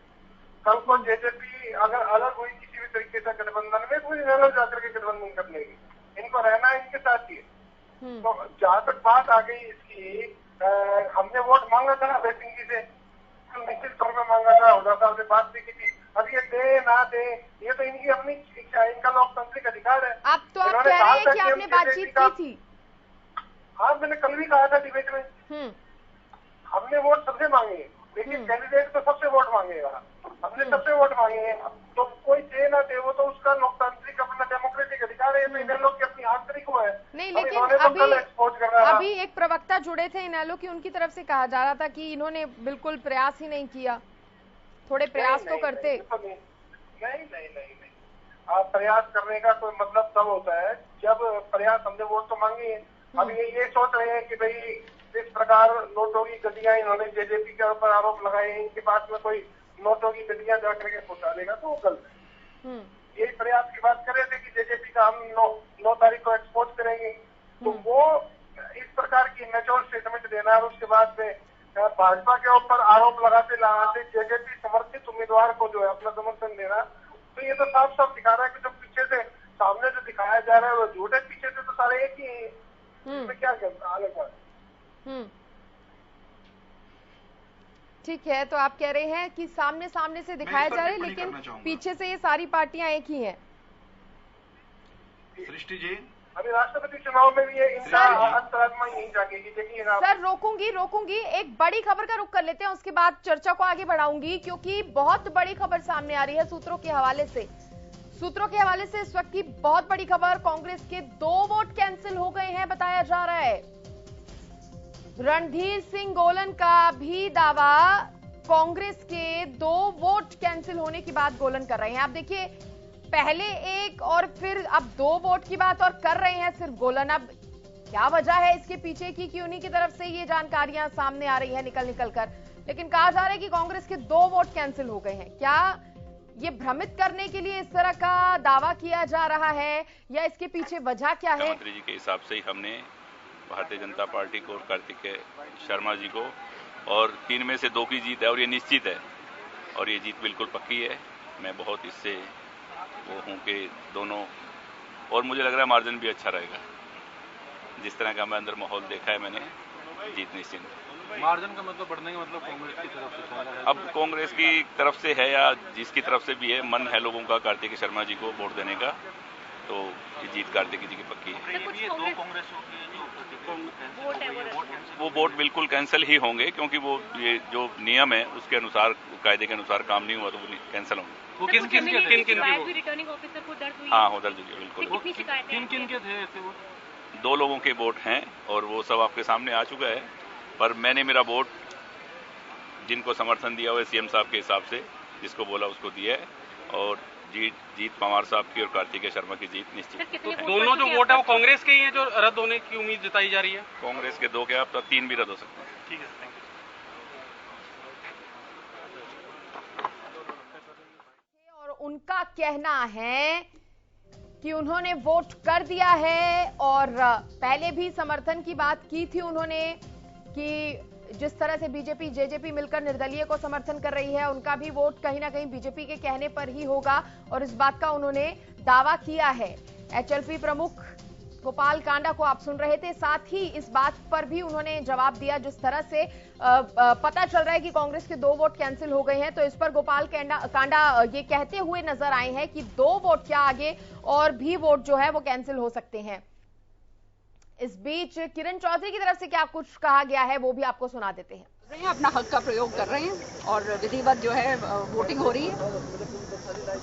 कल को जेजेपी अगर अलग हुई किसी भी तरीके से गठबंधन में, तो इन्हें जाकर के गठबंधन कर लेगी। इनको रहना इनके साथ ही है। तो जहाँ तक बात आ गई इसकी, हमने वोट मांगा था अभय सिंह जी से, निश्चित तौर पर मांगा था, हुड्डा साहब से बात भी की थी। अब ये दे ना दे, ये तो इनकी अपनी इच्छा है, इनका लोकतांत्रिक अधिकार है। आप तो आप कह रहे हैं कि आपने बातचीत की थी। हाँ, मैंने कल भी कहा था डिबेट में, हमने वोट सबसे मांगे। लेकिन कैंडिडेट तो सबसे वोट मांगेगा, हमने सबसे वोट मांगे हैं। तो कोई दे ना दे, वो तो उसका लोकतांत्रिक अपना डेमोक्रेटिक अधिकार है। तो इनेलो की अपनी आंतरिक वो है। नहीं, लेकिन अभी एक प्रवक्ता जुड़े थे इनेलो की, उनकी तरफ से कहा जा रहा था कि इन्होंने बिल्कुल प्रयास ही नहीं किया। थोड़े प्रयास तो करते। नहीं, आप प्रयास करने का कोई मतलब तब होता है जब प्रयास, हमने वोट तो मांगे हैं। अब ये सोच रहे हैं कि भाई इस प्रकार नोटों की गड्डियां, इन्होंने जेजेपी के ऊपर आरोप लगाए हैं, इनके पास में कोई नोटों की गड्डियां जाकर के पहुंचा देगा, तो वो गलत है। यही प्रयास की बात कर रहे थे कि जेजेपी का हम 9 तारीख को एक्सपोज करेंगे। तो वो इस प्रकार की मैच्योर स्टेटमेंट देना और उसके बाद में भाजपा के ऊपर आरोप लगाते जेजेपी समर्थित उम्मीदवार को जो है अपना समर्थन देना, तो ये तो साफ साफ दिखा रहा है कि जो पीछे से सामने जो दिखाया जा रहा है वो झूठ है, पीछे से तो सारे एक ही है। इसमें क्या कहता अलग बात। ठीक है, तो आप कह रहे हैं कि सामने से दिखाया जा रहा है, लेकिन पीछे से ये सारी पार्टियां एक ही हैं। सृष्टि जी, अभी राष्ट्रपति चुनाव में भी ये इनका अंतरात्मा ही नहीं जागेगी, देखिएगा। सर रोकूंगी, एक बड़ी खबर का रुख कर लेते हैं, उसके बाद चर्चा को आगे बढ़ाऊंगी, क्योंकि बहुत बड़ी खबर सामने आ रही है सूत्रों के हवाले से इस वक्त की बहुत बड़ी खबर। कांग्रेस के 2 वोट कैंसिल हो गए हैं, बताया जा रहा है। रणधीर सिंह गोलन का भी दावा, कांग्रेस के 2 वोट कैंसिल होने की बात गोलन कर रहे हैं। आप देखिए, पहले एक और फिर अब 2 वोट की बात और कर रहे हैं सिर्फ गोलन। अब क्या वजह है इसके पीछे की कि उन्हीं की तरफ से ये जानकारियां सामने आ रही है निकल कर, लेकिन कहा जा रहा है कि कांग्रेस के 2 वोट कैंसिल हो गए हैं। क्या ये भ्रमित करने के लिए इस तरह का दावा किया जा रहा है या इसके पीछे वजह क्या है? मुख्यमंत्री जी के हिसाब से ही हमने भारतीय जनता पार्टी को और कार्तिकेय शर्मा जी को, और 3 में से 2 की जीत है और ये निश्चित है, और ये जीत बिल्कुल पक्की है। मैं बहुत इससे वो हूँ कि दोनों, और मुझे लग रहा है मार्जिन भी अच्छा रहेगा। जिस तरह का मैं अंदर माहौल देखा है मैंने, जीत निश्चित है। मार्जिन का मतलब बढ़ने का मतलब कांग्रेस की तरफ से, अब कांग्रेस की तरफ से है या जिसकी तरफ से भी है, मन है लोगों का कार्तिकेय शर्मा जी को वोट देने का, तो ये जीत कार्तिकेय जी की पक्की है। ये 2 कांग्रेसों के वो वोट बिल्कुल कैंसिल ही होंगे, क्योंकि वो ये जो नियम है उसके अनुसार, कायदे के अनुसार काम नहीं हुआ तो वो कैंसिल होंगे। वो किन रिटर्निंग ऑफिसर को दर्ज हुई? हाँ, दर्ज हुई, बिल्कुल। किन के थे ऐसे वोट? 2 लोगों के वोट हैं और वो सब आपके सामने आ चुका है, पर मैंने मेरा वोट जिनको समर्थन दिया हुआ है सीएम साहब के हिसाब से, जिसको बोला उसको दिया है, और जीत पवार साहब की और कार्तिकेय शर्मा की जीत निश्चित है। दोनों जो वोट है वो कांग्रेस के ही हैं जो रद्द होने की उम्मीद जताई जा रही है? कांग्रेस के 2 के, अब तो 3 भी रद्द हो सकते हैं। ठीक है, थैंक यू। और उनका कहना है कि उन्होंने वोट कर दिया है और पहले भी समर्थन की बात की थी उन्होंने कि जिस तरह से बीजेपी जेजेपी मिलकर निर्दलीय को समर्थन कर रही है, उनका भी वोट कहीं ना कहीं बीजेपी के कहने पर ही होगा और इस बात का उन्होंने दावा किया है। एचएलपी प्रमुख गोपाल कांडा को आप सुन रहे थे। साथ ही इस बात पर भी उन्होंने जवाब दिया, जिस तरह से पता चल रहा है कि कांग्रेस के 2 वोट कैंसिल हो गए हैं, तो इस पर गोपाल कांडा ये कहते हुए नजर आए हैं कि 2 वोट क्या आगे और भी वोट जो है वो कैंसिल हो सकते हैं। इस बीच किरण चौधरी की तरफ से क्या कुछ कहा गया है वो भी आपको सुना देते हैं। अपना हक का प्रयोग कर रहे हैं और विधिवत जो है वोटिंग हो रही है।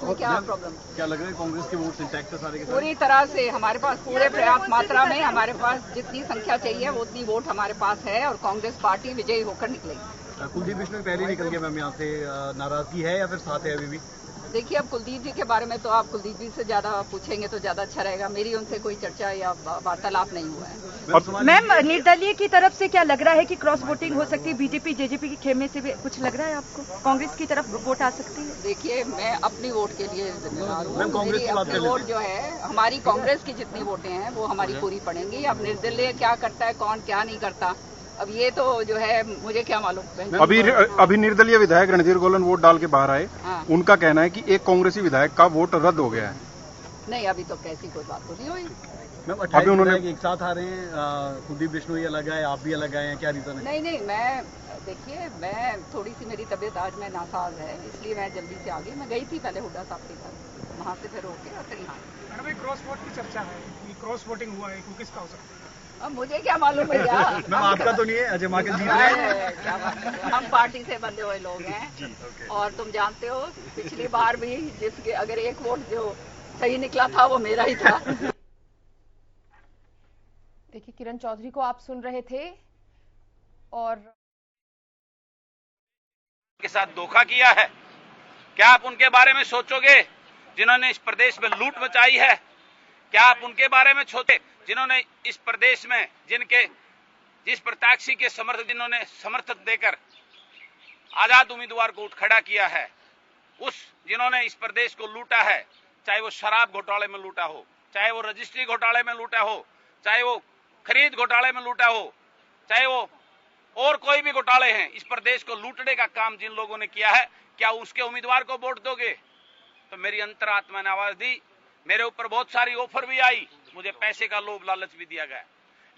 क्या प्रॉब्लम, क्या लग रहा है कांग्रेस के वोट इंटैक्ट है सारे के सारे? पूरी तरह से हमारे पास पूरे पर्याप्त मात्रा में हमारे पास जितनी संख्या चाहिए वो उतनी वोट हमारे पास है और कांग्रेस पार्टी विजयी होकर निकलेगी। कुलदीप बिश्नोई पहले निकल गया मैम यहाँ से, नाराजगी है या फिर साथ है अभी भी? देखिए, अब कुलदीप जी के बारे में तो आप कुलदीप जी से ज्यादा पूछेंगे तो ज्यादा अच्छा रहेगा। मेरी उनसे कोई चर्चा या वार्तालाप नहीं हुआ है। मैम, निर्दलीय की तरफ से क्या लग रहा है कि क्रॉस वोटिंग हो सकती है? बीजेपी जेजेपी के खेमे से भी कुछ लग रहा है आपको? कांग्रेस की तरफ वोट आ सकती है? देखिए, मैं अपनी वोट के लिए जिम्मेदार हूँ। मेरी अपनी वोट जो है, हमारी कांग्रेस की जितनी वोटें हैं वो हमारी पूरी पड़ेंगी। अब निर्दलीय क्या करता है, कौन क्या नहीं करता, अब ये तो जो है मुझे क्या मालूम। अभी निर्दलीय विधायक रणधीर गोलन वोट डाल के बाहर आए। हाँ। उनका कहना है कि एक कांग्रेसी विधायक का वोट रद्द हो गया है। नहीं, अभी तो कैसी कोई बात तो नहीं हुई। मैम, अभी उन्होंने एक साथ आ रहे हैं, कुलदीप बिश्नोई अलग है, आप भी अलग आए हैं, क्या रीजन है? नहीं, मैं देखिए, मैं थोड़ी सी मेरी तबीयत आज में नासाज है, इसलिए मैं जल्दी से आ गई। मैं गई थी पहले हुड्डा साहब के घर, वहाँ से फिर होके और फिर यहाँ। मैडम, क्रॉस वोट की चर्चा है कि क्रॉस वोटिंग हुआ है, किसका हो सकता है? अब मुझे क्या मालूम है यार। मैम, आपका तो नहीं है, अजय माकन जीत रहे हैं। हम पार्टी से बंधे हुए लोग हैं और तुम जानते हो पिछली बार भी जिसके अगर एक वोट जो सही निकला था वो मेरा ही था। देखिए, किरण चौधरी को आप सुन रहे थे और के साथ धोखा किया है। क्या आप उनके बारे में सोचोगे जिन्होंने इस प्रदेश में लूट मचाई है? क्या आप उनके बारे में सोचे जिन्होंने इस प्रदेश में जिस प्रत्याशी के जिन्होंने समर्थन देकर आजाद उम्मीदवार को उठ खड़ा किया है, जिन्होंने इस प्रदेश को लूटा है, चाहे वो शराब घोटाले में लूटा हो, चाहे वो रजिस्ट्री घोटाले में लूटा हो, चाहे वो खरीद घोटाले में लूटा हो, चाहे वो और कोई भी घोटाले हैं, इस प्रदेश को लूटने का काम जिन लोगों ने किया है, क्या उसके उम्मीदवार को वोट दोगे? तो मेरी अंतरात्मा ने आवाज दी। मेरे ऊपर बहुत सारी ऑफर भी आई, मुझे पैसे का लोभ लालच भी दिया गया,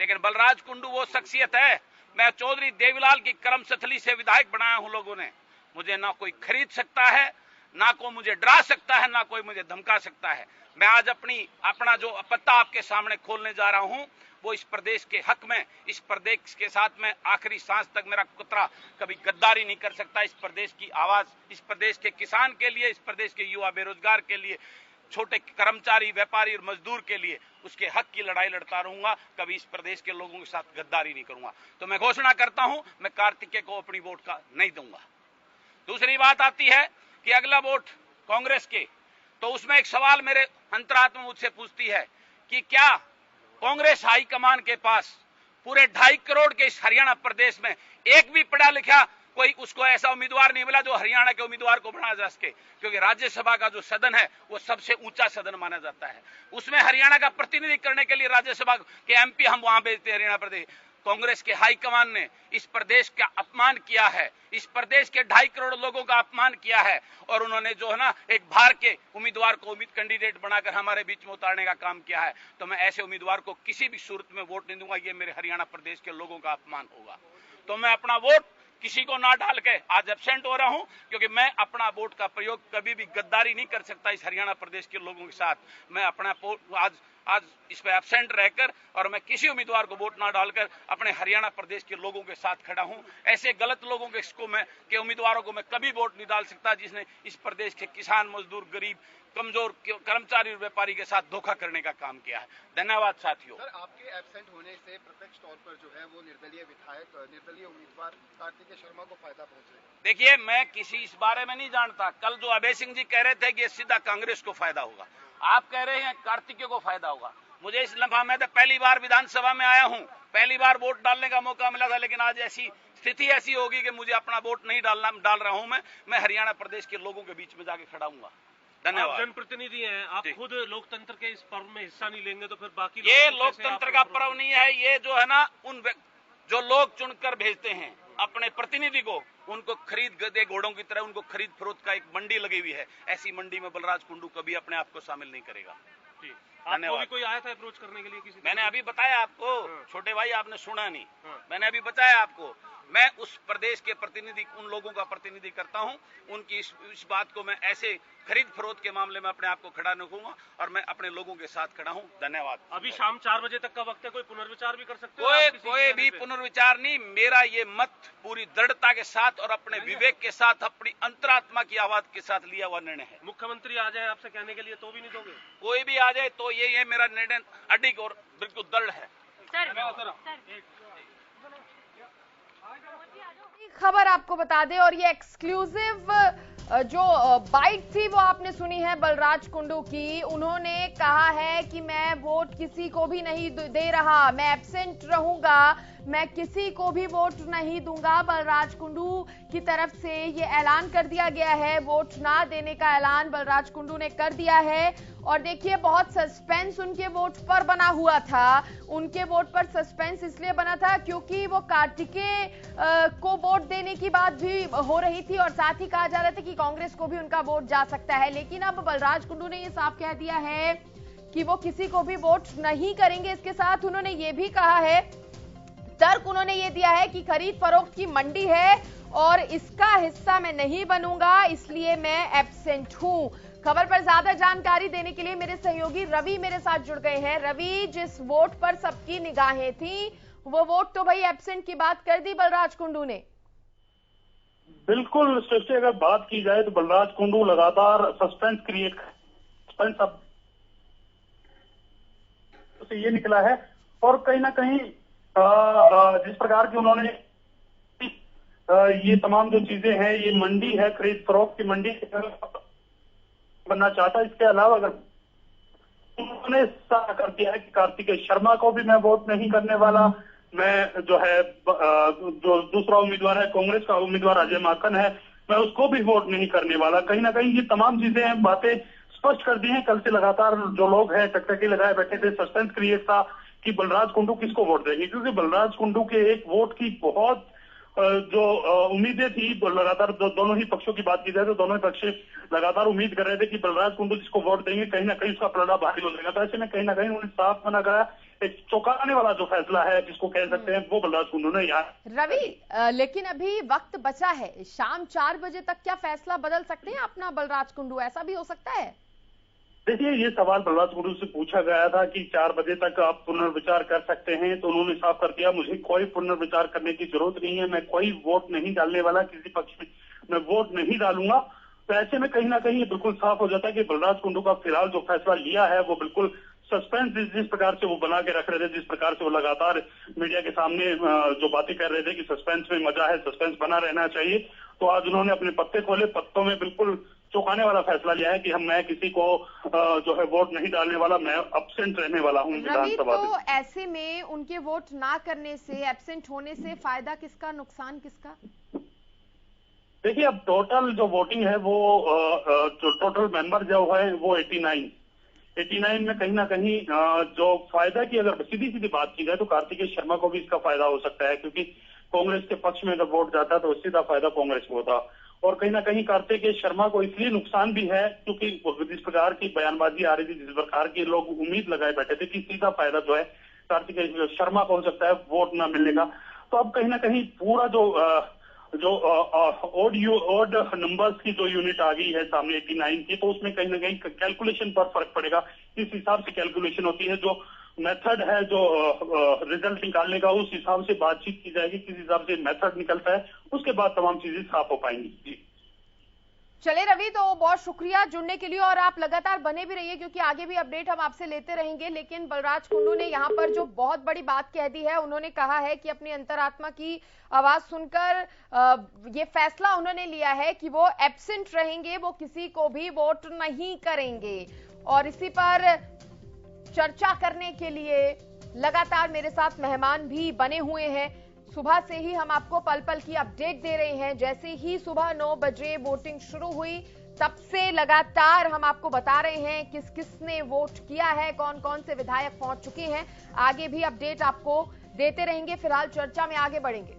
लेकिन बलराज कुंडू वो शख्सियत है। मैं चौधरी देवीलाल की कर्मस्थली से विधायक बनाया हूं। लोगों ने मुझे ना कोई खरीद सकता है, ना कोई मुझे डरा सकता है, ना कोई मुझे धमका सकता है। मैं आज अपना जो पत्ता आपके सामने खोलने जा रहा हूं, वो इस प्रदेश के हक में, इस प्रदेश के साथ में आखिरी सांस तक मेरा कुतरा कभी गद्दारी नहीं कर सकता। इस प्रदेश की आवाज, इस प्रदेश के किसान के लिए, इस प्रदेश के युवा बेरोजगार के लिए, छोटे कर्मचारी, व्यापारी और मजदूर के लिए उसके हक की लड़ाई लड़ता रहूंगा। कभी इस प्रदेश के लोगों के साथ गद्दारी नहीं करूंगा। तो मैं घोषणा करता हूं, मैं कार्तिकेय को अपनी वोट का नहीं दूंगा। दूसरी बात आती है कि अगला वोट कांग्रेस के, तो उसमें एक सवाल मेरे अंतरात्मा मुझसे पूछती है कि क्या कांग्रेस हाईकमान के पास पूरे 2.5 करोड़ के इस हरियाणा प्रदेश में एक भी पढ़ा लिखा कोई उसको ऐसा उम्मीदवार नहीं मिला जो हरियाणा के उम्मीदवार को बना जा सके? क्योंकि राज्यसभा का जो सदन है वो सबसे ऊंचा सदन माना जाता है। उसमें हरियाणा का प्रतिनिधि करने के लिए राज्यसभा के एमपी हम वहां भेजते हैं हरियाणा प्रदेश। कांग्रेस के हाईकमान ने इस प्रदेश का अपमान किया है, इस प्रदेश के 2.5 करोड़ लोगों का अपमान किया है और उन्होंने जो है ना एक बाहर के उम्मीदवार को कैंडिडेट बनाकर हमारे बीच में उतारने का काम किया है। तो मैं ऐसे उम्मीदवार को किसी भी सूरत में वोट नहीं दूंगा। ये मेरे हरियाणा प्रदेश के लोगों का अपमान होगा। तो मैं अपना वोट किसी को ना डाल के आज एब्सेंट हो रहा हूं, क्योंकि मैं अपना वोट का प्रयोग कभी भी गद्दारी नहीं कर सकता इस हरियाणा प्रदेश के लोगों के साथ। मैं अपना आज इस पे एब्सेंट रहकर और मैं किसी उम्मीदवार को वोट ना डालकर अपने हरियाणा प्रदेश के लोगों के साथ खड़ा हूं। ऐसे गलत लोगों के उम्मीदवारों को मैं कभी वोट नहीं डाल सकता जिसने इस प्रदेश के किसान, मजदूर, गरीब, कमजोर कर्मचारी और व्यापारी के साथ धोखा करने का काम किया है। धन्यवाद साथियों। सर, आपके एब्सेंट होने से प्रत्यक्ष तौर पर जो है वो निर्दलीय उम्मीदवार कार्तिकेय शर्मा को फायदा पहुंचेगा। देखिए, मैं किसी इस बारे में नहीं जानता। कल जो अभय सिंह जी कह रहे थे कि सीधा कांग्रेस को फायदा होगा, आप कह रहे हैं कार्तिकेय को फायदा होगा। मुझे इस लम्हा, मैं तो पहली बार विधानसभा में आया हूं, पहली बार वोट डालने का मौका मिला था, लेकिन आज ऐसी स्थिति ऐसी होगी कि मुझे अपना वोट नहीं डाल रहा हूं। मैं हरियाणा प्रदेश के लोगों के बीच में जाके खड़ा हूंगा। धन्यवाद। आप जनप्रतिनिधि हैं, आप खुद लोकतंत्र के इस पर्व में हिस्सा नहीं लेंगे तो फिर बाकी ये लोकतंत्र का पर्व नहीं है, ये जो है ना जो लोग चुनकर भेजते हैं अपने प्रतिनिधि को, उनको खरीद गधे घोड़ों की तरह उनको खरीद फरोख्त का एक मंडी लगी हुई है। ऐसी मंडी में बलराज कुंडू कभी अपने आप को शामिल नहीं करेगा। धन्यवाद। कोई आया था अप्रोच करने के लिए किसी? मैंने अभी बताया आपको, छोटे भाई आपने सुना नहीं, मैंने अभी बताया आपको। मैं उस प्रदेश के प्रतिनिधि, उन लोगों का प्रतिनिधि करता हूं, उनकी इस बात को मैं ऐसे खरीद फरोख्त के मामले में अपने आप को खड़ा रखूंगा और मैं अपने लोगों के साथ खड़ा हूं। धन्यवाद। अभी शाम 4 बजे तक का वक्त है, कोई पुनर्विचार भी कर सकते हैं? कोई भी पुनर्विचार नहीं। मेरा ये मत पूरी दृढ़ता के साथ और अपने विवेक के साथ, अपनी अंतरात्मा की आवाज के साथ लिया हुआ निर्णय है। मुख्यमंत्री आ जाए आपसे कहने के लिए तो भी नहीं दोगे? कोई भी आ जाए तो ये मेरा निर्णय अडिग और बिल्कुल दृढ़ है। खबर आपको बता दें, और ये एक्सक्लूसिव जो बाइट थी वो आपने सुनी है बलराज कुंडू की। उन्होंने कहा है कि मैं वोट किसी को भी नहीं दे रहा, मैं एब्सेंट रहूंगा, मैं किसी को भी वोट नहीं दूंगा। बलराज कुंडू की तरफ से ये ऐलान कर दिया गया है, वोट ना देने का ऐलान बलराज कुंडू ने कर दिया है। और देखिए, बहुत सस्पेंस उनके वोट पर बना हुआ था। उनके वोट पर सस्पेंस इसलिए बना था क्योंकि वो कार्तिकेय को वोट देने की बात भी हो रही थी और साथ ही कहा जा रहा था कि कांग्रेस को भी उनका वोट जा सकता है। लेकिन अब बलराज कुंडू ने ये साफ कह दिया है कि वो किसी को भी वोट नहीं करेंगे। इसके साथ उन्होंने ये भी कहा है, तर्क उन्होंने ये दिया है कि खरीद फरोख्त की मंडी है और इसका हिस्सा मैं नहीं बनूंगा, इसलिए मैं एब्सेंट हूं। खबर पर ज्यादा जानकारी देने के लिए मेरे सहयोगी रवि मेरे साथ जुड़ गए हैं। रवि, जिस वोट पर सबकी निगाहें थी वो वोट तो भाई एब्सेंट की बात कर दी बलराज कुंडू ने। बिल्कुल सृष्टि, अगर बात की जाए तो बलराज कुंडू लगातार सस्पेंस क्रिएट अब तो ये निकला है। और कहीं ना कहीं जिस प्रकार की उन्होंने ये तमाम जो चीजें हैं, ये मंडी है, खरीद फरोख्त की मंडी बनना चाहता है। इसके अलावा अगर उन्होंने साफ कर दिया है कि कार्तिकेय शर्मा को भी मैं वोट नहीं करने वाला, मैं जो है जो दूसरा उम्मीदवार है कांग्रेस का उम्मीदवार अजय माकन है, मैं उसको भी वोट नहीं करने वाला। कहीं ना कहीं ये तमाम चीजें हैं, बातें स्पष्ट कर दी हैं। कल से लगातार जो लोग हैं टकटकी लगाए बैठे थे, सस्पेंस क्रिएट था कि बलराज कुंडू किसको वोट देंगे, क्योंकि बलराज कुंडू के एक वोट की बहुत जो उम्मीदें थी लगातार। दोनों ही पक्षों की बात की जाए तो दोनों ही पक्ष लगातार उम्मीद कर रहे थे कि बलराज कुंडू जिसको वोट देंगे कहीं ना कहीं उसका पलड़ा भारी हो जाएगा। तो ऐसे में कहीं ना कहीं उन्होंने साफ मना करा। एक चौंकाने वाला जो फैसला है जिसको कह सकते हैं वो बलराज कुंडू ने यहाँ। रवि, लेकिन अभी वक्त बचा है, शाम 4 बजे तक क्या फैसला बदल सकते हैं अपना बलराज कुंडू? ऐसा भी हो सकता है? देखिए, ये सवाल बलराज कुंडू से पूछा गया था कि 4 बजे तक आप पुनर्विचार कर सकते हैं, तो उन्होंने साफ कर दिया मुझे कोई पुनर्विचार करने की जरूरत नहीं है, मैं कोई वोट नहीं डालने वाला, किसी पक्ष में मैं वोट नहीं डालूंगा। तो ऐसे में कहीं ना कहीं ये बिल्कुल साफ हो जाता है कि बलराज कुंडू का फिलहाल जो फैसला लिया है वो बिल्कुल सस्पेंस जिस प्रकार से वो बना के रख रहे थे, जिस प्रकार से वो लगातार मीडिया के सामने जो बातें कर रहे थे कि सस्पेंस में मजा है, सस्पेंस बना रहना चाहिए, तो आज उन्होंने अपने पत्ते खोले। पत्तों में बिल्कुल चौंकाने वाला फैसला लिया है कि मैं किसी को जो है वोट नहीं डालने वाला, मैं एब्सेंट रहने वाला हूं विधानसभा में। तो ऐसे में उनके वोट ना करने से, एब्सेंट होने से फायदा किसका, नुकसान किसका? देखिए, अब टोटल जो वोटिंग है वो जो टोटल मेंबर जो है वो 89 में कहीं ना कहीं जो फायदा की अगर सीधी सीधी बात की जाए तो कार्तिकेय शर्मा को भी इसका फायदा हो सकता है, क्योंकि कांग्रेस के पक्ष में अगर वोट जाता तो सीधा फायदा कांग्रेस को होता। और कहीं ना कहीं कार्तिकेय शर्मा को इसलिए नुकसान भी है क्योंकि जिस प्रकार की बयानबाजी आ रही थी, जिस प्रकार की लोग उम्मीद लगाए बैठे थे कि सीधा फायदा जो है कार्तिकेय शर्मा को हो सकता है वोट ना मिलने का। तो अब कहीं ना कहीं पूरा जो ओड नंबर्स की जो यूनिट आ गई है सामने 89 की, तो उसमें कहीं ना कहीं कैलकुलेशन पर फर्क पड़ेगा। इस हिसाब से कैलकुलेशन होती है, जो मेथड है जो रिजल्ट निकालने का, उस हिसाब से बातचीत की जाएगी, किस हिसाब से मेथड निकलता है, उसके बाद तमाम चीजें साफ हो पाएंगी। जी चले रवि, तो बहुत शुक्रिया जुड़ने के लिए और आप लगातार बने भी रहिए क्योंकि आगे भी अपडेट हम आपसे लेते रहेंगे। लेकिन बलराज कुंडू ने यहाँ पर जो बहुत बड़ी बात कह दी है, उन्होंने कहा है कि अपनी अंतरात्मा की आवाज सुनकर ये फैसला उन्होंने लिया है कि वो एब्सेंट रहेंगे, वो किसी को भी वोट नहीं करेंगे। और इसी पर चर्चा करने के लिए लगातार मेरे साथ मेहमान भी बने हुए हैं। सुबह से ही हम आपको पल पल की अपडेट दे रहे हैं। जैसे ही सुबह 9 बजे वोटिंग शुरू हुई, तब से लगातार हम आपको बता रहे हैं किस किसने वोट किया है, कौन कौन से विधायक पहुंच चुके हैं। आगे भी अपडेट आपको देते रहेंगे। फिलहाल चर्चा में आगे बढ़ेंगे।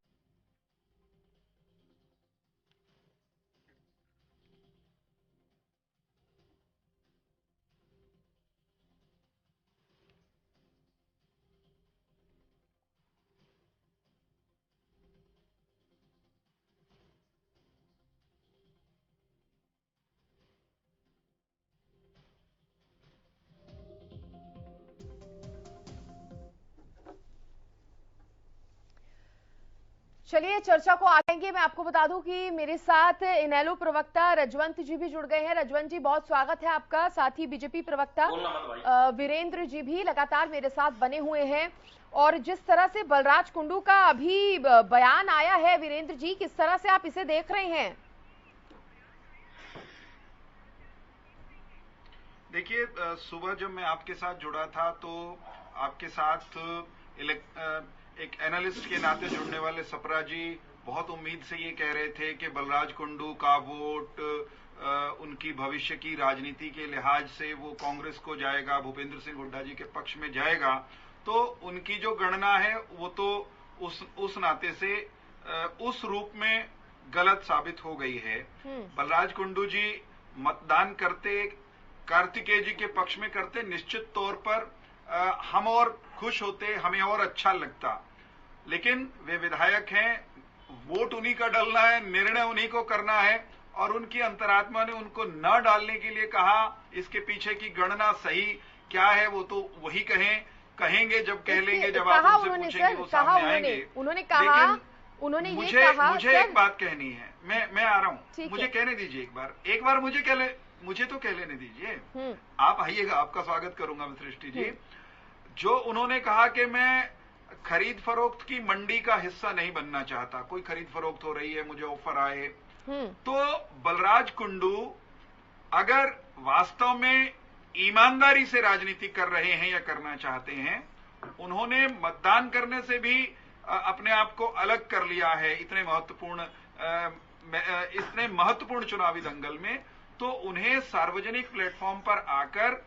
चलिए चर्चा को आगेंगे। मैं आपको बता दूं कि मेरे साथ इनेलो प्रवक्ता रजवंत जी भी जुड़ गए हैं। रजवंत जी, बहुत स्वागत है आपका। साथ ही बीजेपी प्रवक्ता वीरेंद्र जी भी लगातार मेरे साथ बने हुए हैं। और जिस तरह से बलराज कुंडू का अभी बयान आया है, वीरेंद्र जी, किस तरह से आप इसे देख रहे हैं? देखिए, सुबह जब मैं आपके साथ जुड़ा था तो आपके साथ एक एनालिस्ट के नाते जुड़ने वाले सप्रा जी बहुत उम्मीद से ये कह रहे थे कि बलराज कुंडू का वोट उनकी भविष्य की राजनीति के लिहाज से वो कांग्रेस को जाएगा, भूपेंद्र सिंह हुड्डा जी के पक्ष में जाएगा। तो उनकी जो गणना है वो तो उस नाते से उस रूप में गलत साबित हो गई है। बलराज कुंडू जी मतदान करते कार्तिकेय जी के पक्ष में करते, निश्चित तौर पर हम और खुश होते, हमें और अच्छा लगता। लेकिन वे विधायक हैं, वोट उन्हीं का डलना है, निर्णय उन्हीं को करना है और उनकी अंतरात्मा ने उनको न डालने के लिए कहा। इसके पीछे की गणना सही क्या है वो तो वही कहेंगे जब कह लेंगे, जब आप उनसे पूछेंगे वो सामने आएंगे। उन्होंने कहा, लेकिन मुझे एक बात कहनी है। मैं आ रहा हूं, मुझे कहने दीजिए एक बार मुझे तो कह लेने दीजिए। आप आइएगा, आपका स्वागत करूंगा मैं सृष्टि जी। जो उन्होंने कहा कि मैं खरीद फरोख्त की मंडी का हिस्सा नहीं बनना चाहता, कोई खरीद फरोख्त हो रही है, मुझे ऑफर आए, तो बलराज कुंडू अगर वास्तव में ईमानदारी से राजनीति कर रहे हैं या करना चाहते हैं, उन्होंने मतदान करने से भी अपने आप को अलग कर लिया है इतने महत्वपूर्ण चुनावी दंगल में, तो उन्हें सार्वजनिक प्लेटफॉर्म पर आकर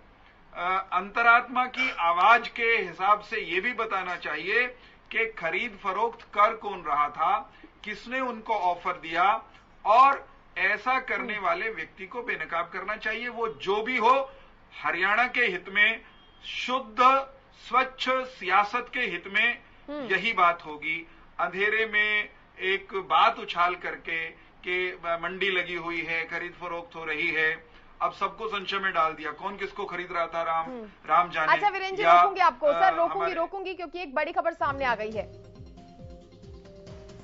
अंतरात्मा की आवाज के हिसाब से ये भी बताना चाहिए कि खरीद फरोख्त कर कौन रहा था, किसने उनको ऑफर दिया, और ऐसा करने वाले व्यक्ति को बेनकाब करना चाहिए। वो जो भी हो, हरियाणा के हित में, शुद्ध स्वच्छ सियासत के हित में यही बात होगी। अंधेरे में एक बात उछाल करके कि मंडी लगी हुई है, खरीद फरोख्त हो रही है, अब सबको संशय में डाल दिया। कौन किसको खरीद रहा था, राम जाने। अच्छा वीरेंद्र जी, रोकूंगी आपको सर, रोकूंगी क्योंकि एक बड़ी खबर सामने आ गई है।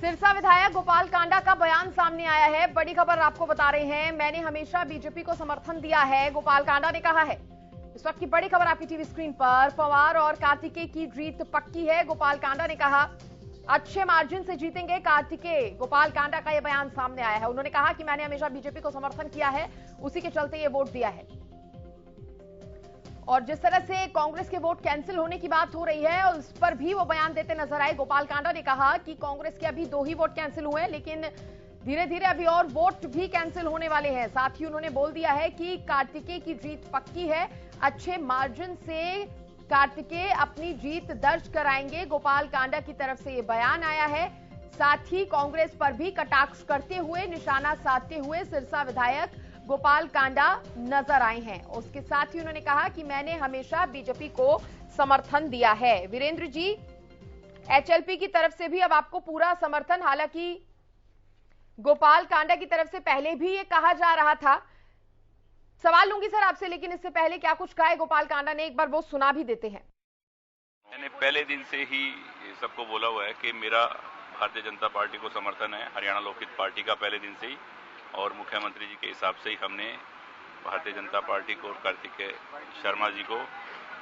सिरसा विधायक गोपाल कांडा का बयान सामने आया है। बड़ी खबर आपको बता रहे हैं। मैंने हमेशा बीजेपी को समर्थन दिया है, गोपाल कांडा ने कहा है। इस वक्त की बड़ी खबर आपकी टीवी स्क्रीन पर। पवार और कार्तिकेय की जीत पक्की है, गोपाल कांडा ने कहा। अच्छे मार्जिन से जीतेंगे कार्तिकेय, गोपाल कांडा का यह बयान सामने आया है। उन्होंने कहा कि मैंने हमेशा बीजेपी को समर्थन किया है, उसी के चलते ये वोट दिया है। और जिस तरह से कांग्रेस के वोट कैंसिल होने की बात हो रही है, उस पर भी वो बयान देते नजर आए। गोपाल कांडा ने कहा कि कांग्रेस के अभी 2 ही वोट कैंसिल हुए हैं, लेकिन धीरे धीरे अभी और वोट भी कैंसिल होने वाले हैं। साथ ही उन्होंने बोल दिया है कि कार्तिकेय की जीत पक्की है, अच्छे मार्जिन से कार्तिकेय अपनी जीत दर्ज कराएंगे। गोपाल कांडा की तरफ से ये बयान आया है। साथ ही कांग्रेस पर भी कटाक्ष करते हुए, निशाना साधते हुए सिरसा विधायक गोपाल कांडा नजर आए हैं। उसके साथ ही उन्होंने कहा कि मैंने हमेशा बीजेपी को समर्थन दिया है। वीरेंद्र जी, एचएलपी की तरफ से भी अब आपको पूरा समर्थन, हालांकि गोपाल कांडा की तरफ से पहले भी ये कहा जा रहा था। सवाल लूंगी सर आपसे, लेकिन इससे पहले क्या कुछ कहा है गोपाल कांडा ने, एक बार वो सुना भी देते हैं। मैंने पहले दिन से ही सबको बोला हुआ है कि मेरा भारतीय जनता पार्टी को समर्थन है, हरियाणा लोकहित पार्टी का, पहले दिन से ही। और मुख्यमंत्री जी के हिसाब से ही हमने भारतीय जनता पार्टी को और कार्तिकेय शर्मा जी को,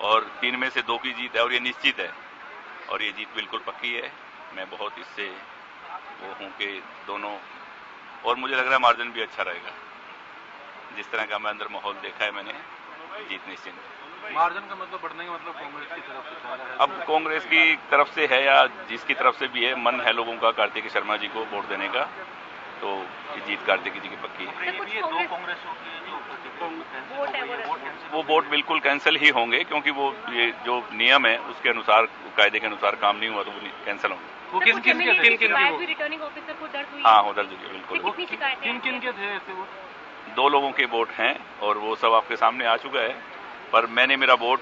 और 3 में से 2 की जीत है और ये निश्चित है, और ये जीत बिल्कुल पक्की है। मैं बहुत इससे वो हूँ कि दोनों, और मुझे लग रहा है मार्जिन भी अच्छा रहेगा। जिस तरह का मैं अंदर माहौल देखा है मैंने, जीत निश्चित है। मार्जिन का मतलब बढ़ने का मतलब कांग्रेस की तरफ से जा रहा है। अब कांग्रेस की तरफ से है या जिसकी तरफ से भी है, मन है लोगों का कार्तिकेय शर्मा जी को वोट देने का। तो ये जीत कार्तिकी जी की पक्की है। वो वोट बिल्कुल कैंसिल ही होंगे, क्योंकि वो ये जो नियम है उसके अनुसार, कायदे के अनुसार काम नहीं हुआ तो वो कैंसिल होंगे। वो किन किन रिटर्निंग ऑफिसर को दर्ज हुई? हाँ, दर्ज हुई है बिल्कुल। किन किन के थे ऐसे वोट? 2 लोगों के वोट हैं और वो सब आपके सामने आ चुका है, पर मैंने मेरा वोट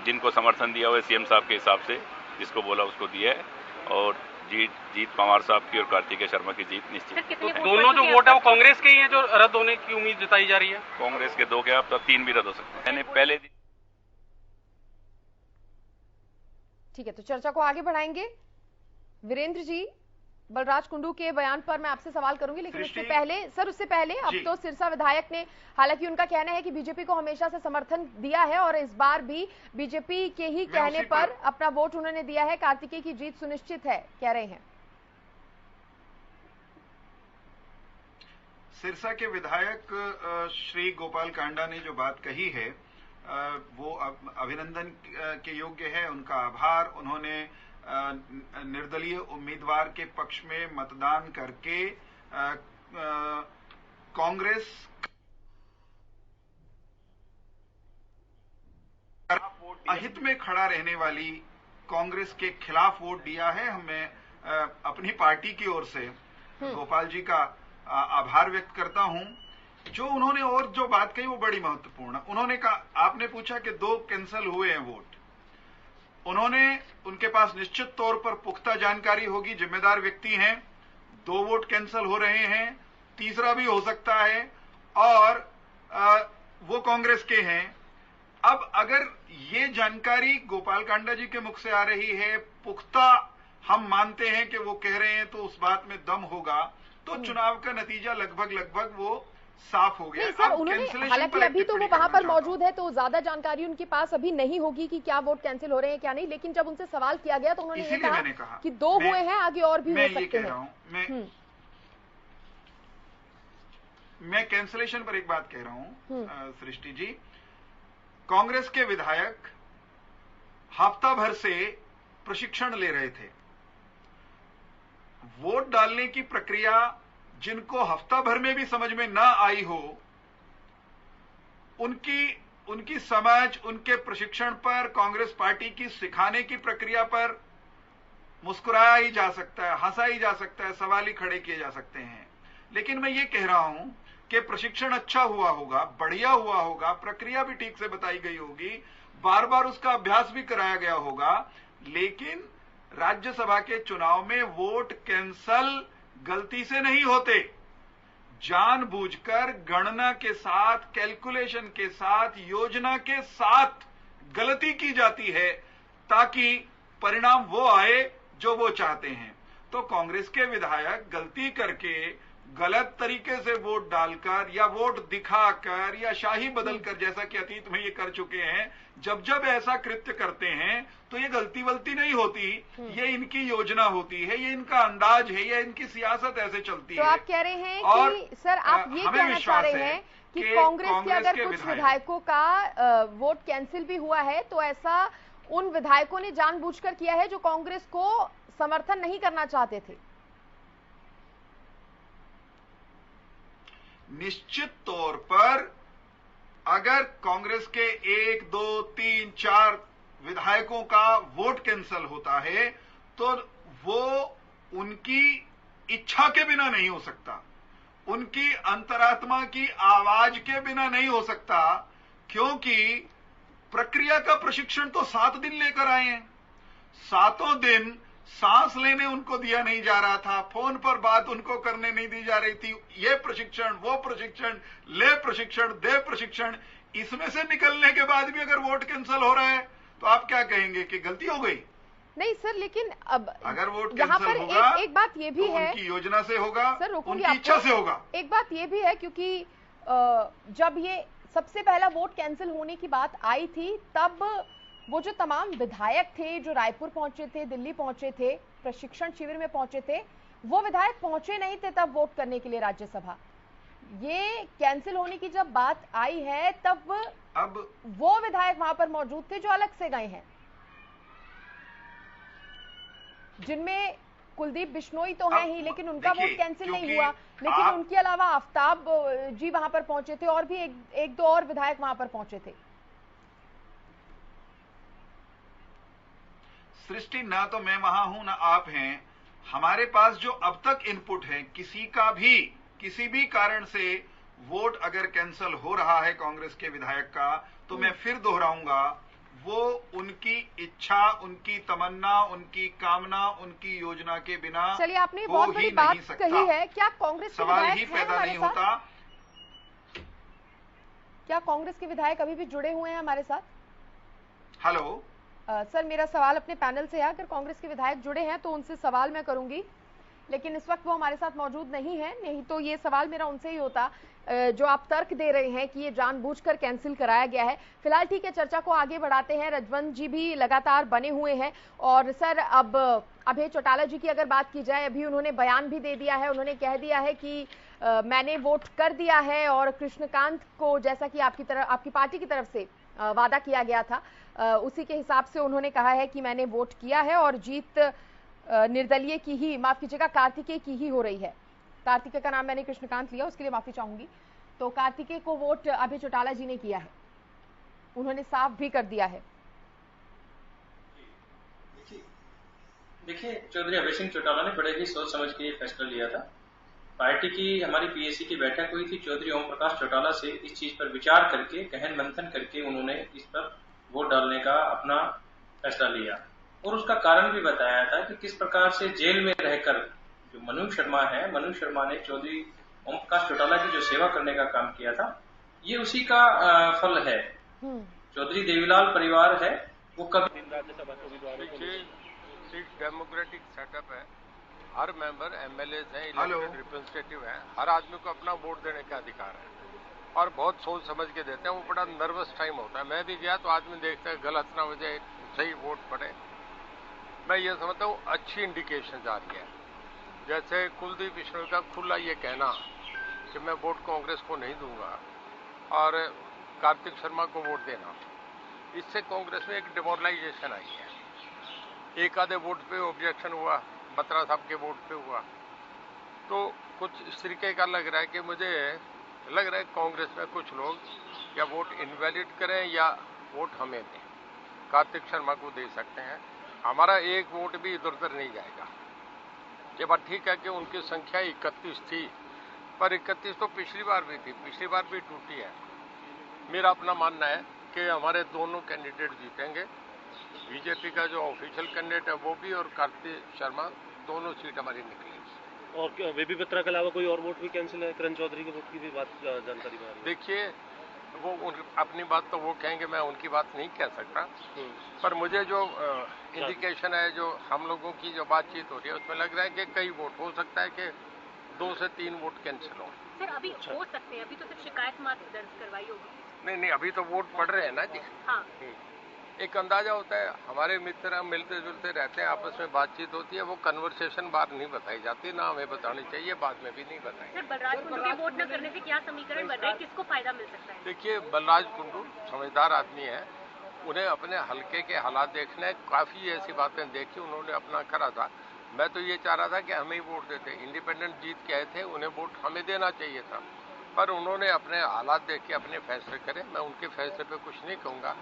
जिनको समर्थन दिया हुआ है सीएम साहब के हिसाब से, जिसको बोला उसको दिया है, और जीत पवार साहब की और कार्तिकेय शर्मा की जीत निश्चित। तो दोनों जो वोट है वो कांग्रेस के ही हैं जो रद्द होने की उम्मीद जताई जा रही है? कांग्रेस के 2 के, अब तो 3 भी रद्द हो सकते हैं। मैंने पहले दिन। ठीक है, तो चर्चा को आगे बढ़ाएंगे। वीरेंद्र जी, बलराज कुंडू के बयान पर मैं आपसे सवाल करूंगी, लेकिन उससे पहले अब तो सिरसा विधायक ने, हालांकि उनका कहना है कि बीजेपी को हमेशा से समर्थन दिया है और इस बार भी बीजेपी के ही कहने पर अपना वोट उन्होंने दिया है, कार्तिकेय की जीत सुनिश्चित है, कह रहे हैं। सिरसा के विधायक श्री गोपाल कांडा ने जो बात कही है वो अभिनंदन के योग्य है। उनका आभार। उन्होंने निर्दलीय उम्मीदवार के पक्ष में मतदान करके कांग्रेस अहित में खड़ा रहने वाली कांग्रेस के खिलाफ वोट दिया है। हमें अपनी पार्टी की ओर से गोपाल जी का आभार व्यक्त करता हूं। जो उन्होंने और जो बात कही वो बड़ी महत्वपूर्ण है। उन्होंने कहा, आपने पूछा कि 2 कैंसिल हुए हैं वोट। उनके पास निश्चित तौर पर पुख्ता जानकारी होगी, जिम्मेदार व्यक्ति हैं। 2 वोट कैंसिल हो रहे हैं, तीसरा भी हो सकता है, और वो कांग्रेस के हैं। अब अगर ये जानकारी गोपाल कांडा जी के मुख से आ रही है, पुख्ता हम मानते हैं कि वो कह रहे हैं, तो उस बात में दम होगा, तो चुनाव का नतीजा लगभग वो साफ हो गया। सर, उन्होंने, हालांकि अभी तो वो वहां पर मौजूद है, तो ज्यादा जानकारी उनके पास अभी नहीं होगी कि क्या वोट कैंसिल हो रहे हैं क्या नहीं, लेकिन जब उनसे सवाल किया गया तो उन्होंने ये कहा कि 2 हुए हैं, आगे और भी हो सकते हैं। मैं कैंसिलेशन पर एक बात कह रहा हूं सृष्टि जी। कांग्रेस के विधायक हफ्ता भर से प्रशिक्षण ले रहे थे। वोट डालने की प्रक्रिया जिनको हफ्ता भर में भी समझ में ना आई हो, उनकी समझ, उनके प्रशिक्षण पर, कांग्रेस पार्टी की सिखाने की प्रक्रिया पर मुस्कुराया ही जा सकता है, हंसा ही जा सकता है, सवाल ही खड़े किए जा सकते हैं। लेकिन मैं ये कह रहा हूं कि प्रशिक्षण अच्छा हुआ होगा, बढ़िया हुआ होगा, प्रक्रिया भी ठीक से बताई गई होगी, बार बार उसका अभ्यास भी कराया गया होगा। लेकिन राज्यसभा के चुनाव में वोट कैंसल गलती से नहीं होते, जानबूझकर गणना के साथ, कैलकुलेशन के साथ, योजना के साथ गलती की जाती है ताकि परिणाम वो आए जो वो चाहते हैं। तो कांग्रेस के विधायक गलती करके गलत तरीके से वोट डालकर या वोट दिखाकर या शाही बदलकर, जैसा कि अतीत में ये कर चुके हैं, जब ऐसा कृत्य करते हैं तो ये गलती वलती नहीं होती, ये इनकी योजना होती है, ये इनका अंदाज है, ये इनकी सियासत ऐसे चलती है। तो आप कह रहे हैं कि सर, आप ये कहना चाह रहे हैं कि कांग्रेस के अगर कुछ विधायकों का वोट कैंसिल भी हुआ है तो ऐसा उन विधायकों ने जानबूझकर किया है जो कांग्रेस को समर्थन नहीं करना चाहते थे? निश्चित तौर पर अगर कांग्रेस के 1, 2, 3, 4 विधायकों का वोट कैंसिल होता है तो वो उनकी इच्छा के बिना नहीं हो सकता, उनकी अंतरात्मा की आवाज के बिना नहीं हो सकता, क्योंकि प्रक्रिया का प्रशिक्षण तो 7 दिन लेकर आए हैं। 7 दिन सांस लेने उनको दिया नहीं जा रहा था, फोन पर बात उनको करने नहीं दी जा रही थी। ये प्रशिक्षण, वो प्रशिक्षण, ले प्रशिक्षण, दे प्रशिक्षण, इसमें से निकलने के बाद भी अगर वोट कैंसिल हो रहा है तो आप क्या कहेंगे कि गलती हो गई? नहीं सर, लेकिन अब अगर वोट यहाँ पर होगा, एक बात ये भी तो है, उनकी योजना से होगा, सर उनकी इच्छा से होगा। एक बात ये भी है, क्योंकि जब ये सबसे पहला वोट कैंसिल होने की बात आई थी, तब वो जो तमाम विधायक थे जो रायपुर पहुंचे थे, दिल्ली पहुंचे थे, प्रशिक्षण शिविर में पहुंचे थे, वो विधायक पहुंचे नहीं थे तब वोट करने के लिए राज्यसभा। ये कैंसिल होने की जब बात आई है तब अब वो विधायक वहां पर मौजूद थे जो अलग से गए हैं, जिनमें कुलदीप बिश्नोई तो है ही, लेकिन उनका वोट कैंसिल नहीं हुआ। लेकिन उनके अलावा आफ्ताब जी वहां पर पहुंचे थे और भी एक दो और विधायक वहां पर पहुंचे थे। सृष्टि, ना तो मैं वहां हूं ना आप हैं। हमारे पास जो अब तक इनपुट है, किसी भी कारण से वोट अगर कैंसिल हो रहा है कांग्रेस के विधायक का, तो मैं फिर दोहराऊंगा, वो उनकी इच्छा, उनकी तमन्ना, उनकी कामना, उनकी योजना के बिना चलिए, आपने बहुत बड़ी बात कही है। क्या कांग्रेस के सवाल ही पैदा नहीं होता। क्या कांग्रेस के विधायक अभी भी जुड़े हुए हैं हमारे साथ? हेलो सर, मेरा सवाल अपने पैनल से है। अगर कांग्रेस के विधायक जुड़े हैं तो उनसे सवाल मैं करूंगी, लेकिन इस वक्त वो हमारे साथ मौजूद नहीं है। नहीं तो ये सवाल मेरा उनसे ही होता जो आप तर्क दे रहे हैं कि ये जानबूझकर कैंसिल कराया गया है। फिलहाल ठीक है, चर्चा को आगे बढ़ाते हैं। रजवंत जी भी लगातार बने हुए हैं। और सर, अब अभय चौटाला जी की अगर बात की जाए, अभी उन्होंने बयान भी दे दिया है। उन्होंने कह दिया है कि मैंने वोट कर दिया है, और कृष्णकांत को, जैसा कि आपकी पार्टी की तरफ से वादा किया गया था, उसी के हिसाब से उन्होंने कहा है कि मैंने वोट किया है और जीत निर्दलीय की ही, माफ कीजिएगा, कार्तिकेय की ही हो रही है। कार्तिकेय का नाम मैंने कृष्णकांत लिया, उसके लिए माफी चाहूंगी। तो कार्तिकेय को वोट अभय चौटाला जी ने किया है, उन्होंने साफ भी कर दिया है। देखिए, चौधरी अभय सिंह चौटाला ने बड़े ही सोच समझ के ये फैसला लिया था। पार्टी की, हमारी पीएसी की बैठक हुई थी, चौधरी ओम प्रकाश चौटाला से इस चीज पर विचार करके, गहन मंथन करके उन्होंने इस पर वोट डालने का अपना फैसला लिया। और उसका कारण भी बताया था कि किस प्रकार से जेल में रहकर जो मनु शर्मा है, मनु शर्मा ने चौधरी ओम प्रकाश चौटाला की जो सेवा करने का काम किया था, ये उसी का फल है। चौधरी देवीलाल परिवार है, वो कभी डेमोक्रेटिक सेटअप है, हर मेंबर एमएलए हैं, इलेक्टेड रिप्रेजेंटेटिव है, हर आदमी को अपना वोट देने का अधिकार है और बहुत सोच समझ के देते हैं। वो बड़ा नर्वस टाइम होता है। मैं भी गया तो आदमी देखता है गलत ना हो जाए, सही वोट पड़े। मैं ये समझता हूँ अच्छी इंडिकेशन आ रही है। जैसे कुलदीप बिश्नोई का खुला ये कहना कि मैं वोट कांग्रेस को नहीं दूंगा और कार्तिक शर्मा को वोट देना, इससे कांग्रेस में एक डिमोरलाइजेशन आई है। एक आधे वोट पे ऑब्जेक्शन हुआ, बत्रा साहब के वोट पे हुआ, तो कुछ इस तरीके का लग रहा है कि मुझे लग रहा है कांग्रेस में कुछ लोग या वोट इनवैलिड करें या वोट हमें दें, कार्तिक शर्मा को दे सकते हैं। हमारा एक वोट भी इधर उधर नहीं जाएगा। ये बात ठीक है कि उनकी संख्या 31 थी, पर 31 तो पिछली बार भी थी, पिछली बार भी टूटी है। मेरा अपना मानना है कि हमारे दोनों कैंडिडेट जीतेंगे। बीजेपी का जो ऑफिशियल कैंडिडेट है वो भी, और कार्तिक शर्मा, दोनों सीट हमारी निकलेगी। और बेबी बत्रा के अलावा कोई और वोट भी कैंसिल है? किरण चौधरी के वोट की भी बात, जानकारी में आ रही है। देखिए, वो अपनी बात तो वो कहेंगे, मैं उनकी बात नहीं कह सकता, पर मुझे जो इंडिकेशन है, जो हम लोगों की जो बातचीत हो रही है, उसमें लग रहा है कि कई वोट हो सकता है कि 2 से 3 वोट कैंसिल हो। सर, अभी हो सकते हैं, अभी तो सिर्फ शिकायत मात्र दर्ज करवाई होगी। नहीं, अभी तो वोट पड़ रहे हैं ना जी। हाँ। एक अंदाजा होता है, हमारे मित्र मिलते जुलते रहते हैं, आपस में बातचीत होती है, वो कन्वर्सेशन बाहर नहीं बताई जाती, ना हमें बतानी चाहिए, बाद में भी नहीं बताई। सर, बलराज कुंडू के वोट न करने से क्या समीकरण बन रहा है, किसको फायदा मिल सकता है? देखिए, बलराज कुंडू समझदार आदमी है, उन्हें अपने हल्के के हालात देखने, काफी ऐसी बातें देखी, उन्होंने अपना करा था। मैं तो ये चाह रहा था कि हमें ही वोट देते, इंडिपेंडेंट जीत के आए थे, उन्हें वोट हमें देना चाहिए था, पर उन्होंने अपने हालात देख के अपने फैसले करे। मैं उनके फैसले पे कुछ नहीं कहूँगा,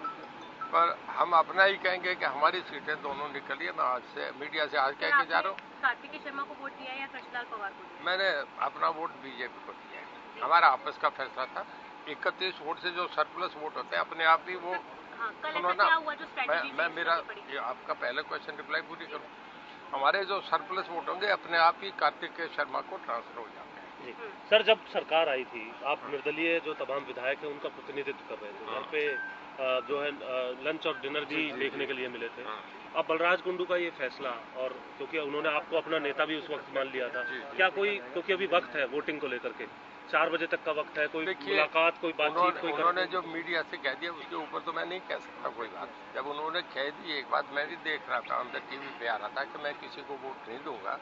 पर हम अपना ही कहेंगे कि हमारी सीटें दोनों निकली है। मैं आज से मीडिया से आज कह के जा रहा हूँ, कार्तिकेय शर्मा को वोट दिया या कृष्णलाल पवार को? मैंने अपना वोट बीजेपी को दिया है, हमारा आपस का फैसला था। 31 वोट से जो सरप्लस वोट होते हैं, अपने आप ही वो मैं मेरा ये आपका पहले क्वेश्चन रिप्लाई पूरी करूँ। हमारे जो सरप्लस वोट होंगे अपने आप ही कार्तिकेय शर्मा को ट्रांसफर हो जाते हैं। सर, जब सरकार आई थी, आप निर्दलीय जो तमाम विधायक हैं उनका प्रतिनिधित्व कर रहे थे, घर पे जो है लंच और डिनर भी देखने के लिए मिले थे। अब बलराज कुंडू का ये फैसला, और क्योंकि उन्होंने आपको अपना नेता भी उस वक्त मान लिया था, क्या कोई, क्योंकि अभी वक्त है वोटिंग को लेकर के, 4 बजे तक का वक्त है, कोई मुलाकात, कोई बातचीत, कोई उन्होंने जो मीडिया से कह दिया उसके ऊपर तो मैं नहीं कह सकता कोई बात। जब उन्होंने कह दी एक बात, मैं भी देख रहा था, अंदर टीवी पे आ रहा था कि मैं किसी को वोट नहीं दूंगा।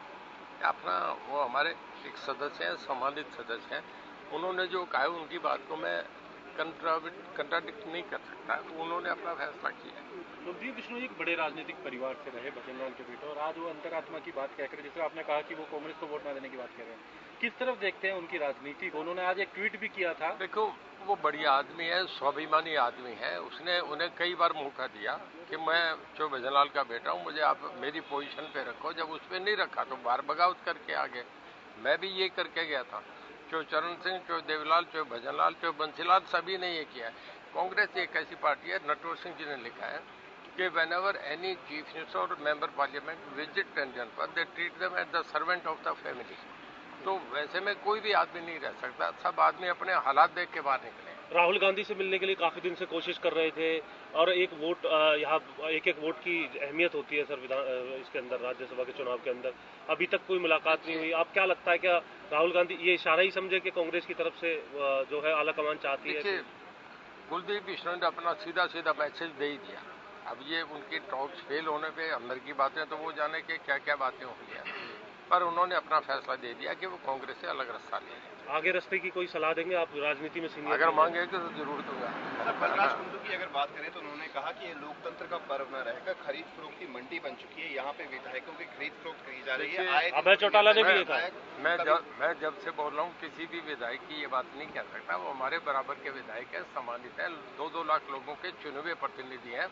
अपना वो हमारे एक सदस्य हैं, सम्मानित सदस्य हैं, उन्होंने जो कहा उनकी बात को मैं कंट्राडिक्ट नहीं कर सकता, उन्होंने अपना फैसला किया। कुलदीप बिश्नोई एक बड़े राजनीतिक परिवार से रहे, भजनलाल के बेटे, और आज वो अंतरात्मा की बात कहकर, जैसे आपने कहा कि वो कांग्रेस को वोट न देने की बात कर रहे हैं, किस तरफ देखते हैं उनकी राजनीति को? उन्होंने आज एक ट्वीट भी किया था। देखो, वो बढ़िया आदमी है, स्वाभिमानी आदमी है, उसने उन्हें कई बार मौका दिया कि मैं जो भजनलाल का बेटा हूँ, मुझे आप मेरी पोजीशन पे रखो। जब उस पर नहीं रखा तो बाहर बगावत करके आ गए। मैं भी ये करके गया था, जो चरण सिंह, जो देवलाल, जो भजनलाल, जो बंसीलाल, सभी ने ये किया है। कांग्रेस एक ऐसी पार्टी है, नटवर सिंह जी ने लिखा है कि whenever any chief minister or member parliament visit जनपद, they treat them as the servant of the family। तो वैसे में कोई भी आदमी नहीं रह सकता, सब आदमी अपने हालात देख के बाहर निकले। राहुल गांधी से मिलने के लिए काफी दिन से कोशिश कर रहे थे, और एक वोट यहाँ एक वोट की अहमियत होती है सर इसके अंदर, राज्यसभा के चुनाव के अंदर अभी तक कोई मुलाकात नहीं हुई। आप क्या लगता है, क्या राहुल गांधी ये इशारा ही समझे कि कांग्रेस की तरफ से जो है आला कमान चाहती है? कुलदीप बिश्नोई ने अपना सीधा सीधा मैसेज दे ही दिया। अब ये उनकी टॉक्स फेल होने पे अंदर की बातें तो वो जाने के क्या क्या बातें होंगी, पर उन्होंने अपना फैसला दे दिया कि वो कांग्रेस से अलग रास्ता ले। आगे रास्ते की कोई सलाह देंगे आप? राजनीति में सीनियर अगर मांगेंगे तो जरूर दूंगा। बलराज कुंडू की अगर बात करें तो उन्होंने कहा कि ये लोकतंत्र का पर्व न रहेगा, खरीद फरोख्त की मंडी बन चुकी है, यहाँ पे विधायकों की खरीद फरोख्त की जा रही है। अभय चौटाला ने भी कहा। मैं जब से बोल रहा हूँ, किसी भी विधायक की ये बात नहीं कह सकता, वो हमारे बराबर के विधायक है, सम्मानित है, 2-2 लाख लोगों के चुने हुए प्रतिनिधि हैं।